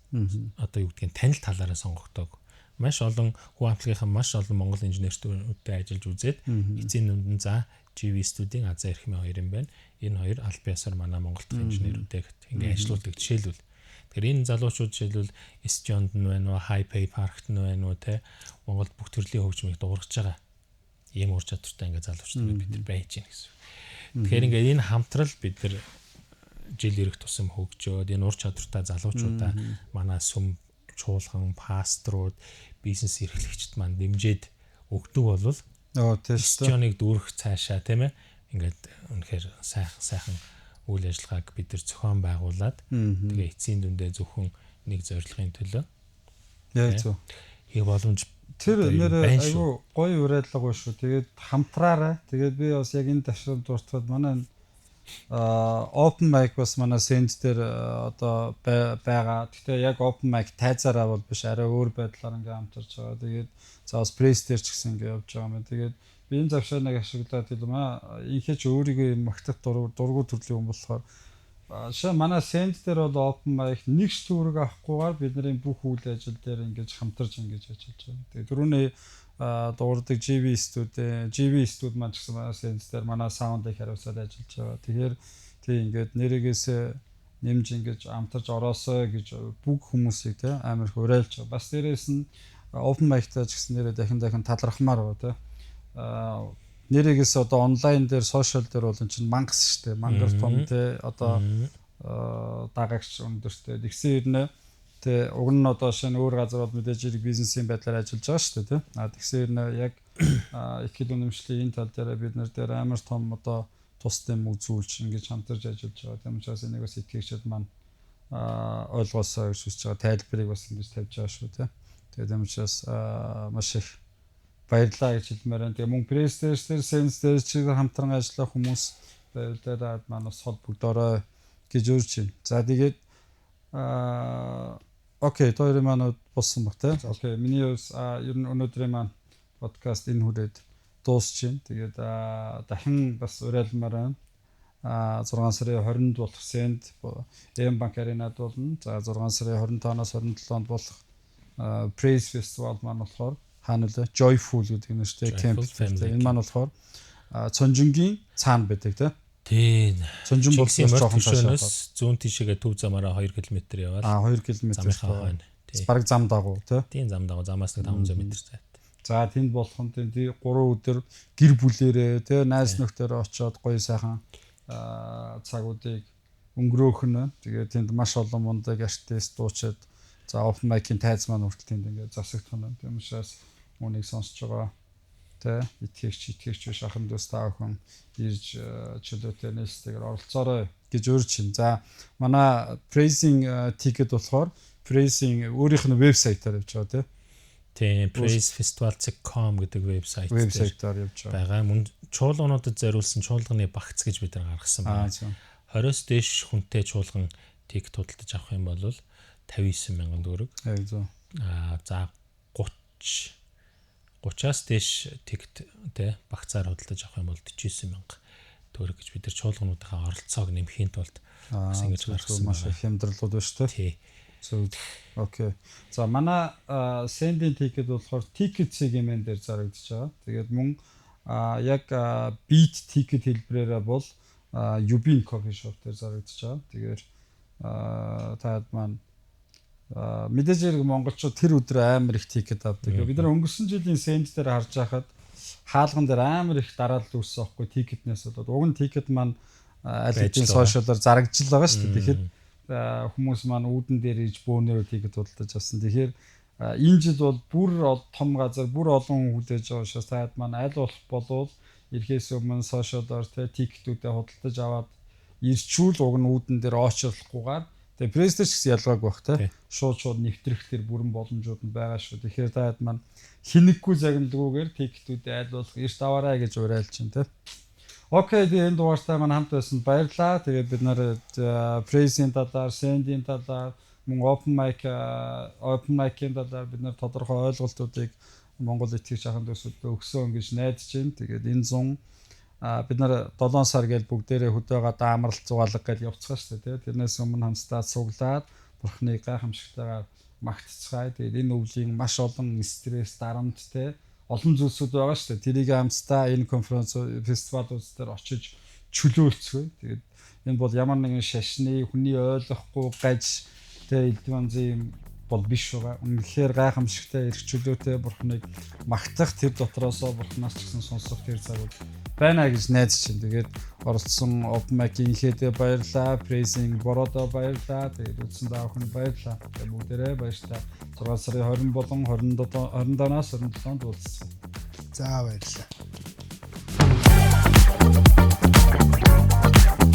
одоо юу гэдгийг танил талаараа сонгогддог. Маш олон хүү хамтлагийнхан маш олон монгол инженертүүдтэй ажиллаж үзээд эцсийн нүдэн за GV студийн Азаа Эрхмээ 2 юм байна. Энэ хоёр аль биесээр манай монгол дахь инженерүүдтэй ингээ ажиллаулдаг жишээлбэл. Тэгэхээр энэ залуучууд жишээлбэл Стионд нь байна уу, Hi-Pay Park-т нь байна уу те Монголд бүх төрлийн хөгжмийг дуургаж байгаа. Ийм ур чадвартай ингээ залуучууд бид нар байж гин гэсэн. Тэгэхээр ингээ энэ хамтрал бид нар жил ирэх тусам хөгжөөд энэ ур чадвартай залуучуудаа манай сүм чуулган, пасторууд, бизнес эрхлэгчид маань дэмжиж өгдөг болвол Стионыг дүүрэх цаашаа тийм ээ ингээд үнэхээр сайхан үйл ажиллагааг бид нар зохион байгуулад тэгээ эцсийн дүндээ зөвхөн нэг зорилгын төлөө яа зөв хийх боломж тэр нэр айгүй гоё уриалга шүү. Тэгээд хамтраарай. Тэгээд би бас яг энэ ташрал дуртахад манай open mic бас манай send дээр одоо байгаа. Гэхдээ яг open mic тайзаараа бол биш, арай өөр байдлаар ингээм хамтарч байгаа. Тэгээд за бас press дээр ч гэсэн ингээ явж байгаа юм. Тэгээд би энэ завшааныг ашиглаад хэлмэ. Инхээ ч өөрийгөө магтах дургу төрлийн хүн болохоор шаа манай send дээр бол open mic нэг ч төгрөг авахгүйгээр бидний бүх үйл ажил дээр ингэж хамтарч ингэж ажиллаж байгаа. Тэгээд түрүүний дуурдаг GV студ маань ч гэсэн манай send дээр манай саундыг хариуцаад ажиллаж байгаа. Тэгэхээр тий ингээд нэрээс нэмж ингэж хамтарч ороосоо гэж бүх хүмүүсийг тий амар их уриалж байгаа. Бас дээрээс нь open mic-тай ч гэсэн нэрээ дахин талархмаар байгаа тий. Нэрээс одоо онлайн дээр сошиал дээр бол эн чинь мангас шүү дээ. Мангар том тий одоо дагагч өндөртэй. Тэгсэн хэрнээ тэ уг нь одоо шинэ өөр газар бол мэдээж хэрэг бизнесийн байдлаар ажиллаж байгаа шүү дээ тий. Тэгсэн хэрнээ яг их хэл үнэмшлийн энэ тал дээр бид нар дээр амар том одоо тус дэм үзүүлж ингэж хамтарч ажиллаж байгаа. Тийм учраас энийг бас итгэгчд маань ойлгосоо гэж хүсэж байгаа. Тайлбарыг бас ингэж тавьж байгаа шүү тий. Тэгээд тийм учраас маш их баярлалаа гэж хэлмээр байна. Тэгээ мөн пресс дээр сенс дээр ч хамтран ажиллах хүмүүс баярлалаа маань бас холбогдорой гэж urж байна. За тэгээд окей, тойрын маань болсон баг тий. Окей, миний ер нь өнөөдрийн маань подкаст энэ хүрээд дуусчихин. Тэгээд дахин бас уриалмаар байна. 6 сарын 20-нд болох сенд M-Bank Arena-д болно. За 6 сарын 25-наас 27-нд болох Praise Festival маань болохоор хаана вэ? Joyful гэдэг нэртэй camp. Энэ маань болохоор Цонжингийн цаана байдаг тий. Тийм. Цонжин болсон жоохон ташаас зүүн тишээгээ төв замаараа 2 км яваад 2 км хойно. Бараг зам дагуу тий. Тийм зам дагуу замаас нэг 500 м зайд. За тэнд болох нь тийм 3 өдөр гэр бүлээрээ тий найз нөхдөөрөө очиод гоё сайхан цагуудыг өнгөрөөх нь. Тэгээд тэнд маш олон мундаг артист дуучид за open mic-ийн тайз маань хүртэл тэнд ингээд засагдах нь. Тийм учраас үүнийг сонсож байгаа тэ итгэгч биш ахын дүүс та бүхэн ирж чөлөөтэй нээлттэйгээр оролцоорой гэж урьж байна. За манай praising ticket болохоор praising өөрийнх нь вебсайтаар явж байгаа тийм praisefestival.com гэдэг вебсайтаар явж байгаа. Мөн чуулгануудад зориулсан чуулганы багц гэж бид нар гаргасан байна. 20-с дээш хүнтэй чуулган тикет худалдаж авах юм бол 59,000 төгрөг. За 30-аас дээш тикеттэй багцаар худалдаж авах юм бол 49,000 төгрөг гэж бид нар чуулгануудынхаа оролцоог нэмхийн тулд бас ингэж гаргасан маш их хямдралууд байна шүү дээ. Окей. За манай send-ийн тикет болохоор ticket segment дээр зарагдаж байгаа. Тэгээд мөн яг beat ticket хэлбэрээр бол Ubin coffee shop дээр зарагдаж байгаа. Тэгээд таад маань мэдээж хэрэг монголчууд тэр өдөр амар их тикет авдаг. Бид нар өнгөрсөн жилийн send дээр харж байхад хаалган дээр амар их дараалал үүссэн байхгүй тикетнээс болоод уг нь тикет маань аль хэдийн сошиалаар зарагдж байгаа шүү дээ. Тэгэхээр хүмүүс маань үүдэн дээр иж бөөнөрөө тикет худалдаж авсан. Тэгэхээр энэ жил бол бүр том газар бүр олон хүн хүлээж байгаа учраас таад маань аль болох болвол ирэхээс өмнө сошиалаар тикетүүдээ худалдаж аваад ирчүүл уг нь үүдэн дээр очирлохгүйгээр тэгээ пресс ч ялгааг байх те шууд нэвтрэх тэр бүрэн боломжууд нь байгаа шүү. Тэгэхээр таад маань хинэггүй загналгүйгээр тикетүүдээ аль болох эрт аваарай гэж уриалж байна те. Окей, энэ дугаартай маань хамт байсан баярлалаа. Тэгээд бид нар praise-ийн талаар, send-ийн талаар, мөн open mic-ийн талаар бид нар тодорхой ойлголтуудыг Монгол итгэгч ахын дүүсүүдэд өгсөн гэж найдаж байна. Тэгээд энэ 100 бид нар 7 сар гээл бүгдээрээ хөдөөгаа даамралт зугаалга гэж явцгаа шүү дээ. Тэрнээс өмнө хамтдаа цуглаад бурхны гайхамшигтайгаар магтцгаая. Тэгээд энэ өвлийн маш олон стресс, дарамт те олон зүйлсүүд байгаа шүү дээ. Тэрийг хамтдаа энэ конференц фестивалууд дээр очиж чөлөөлцгөө. Тэгээд энэ бол ямар нэгэн шашны хүний ойлгохгүй гаж тэ элдванзын бол биш байгаа. Үнэхээр гайхамшигтай эрх чөлөөтэй бурхныг магтах тэр дотроосоо бурхнаас ч гэсэн сонсох тэр цагууд байна гэж найдаж байна. Тэгээд оролцсон open mic-ийн хэдэ баярлаа, praising бородо баярлаа. Тэгээд үзсэн даахын баярлаа. Тэгээд бүгдээрээ баярлалаа. 6 сарын 20 болон 27-наас 27-нд уулзсан. За баярлалаа.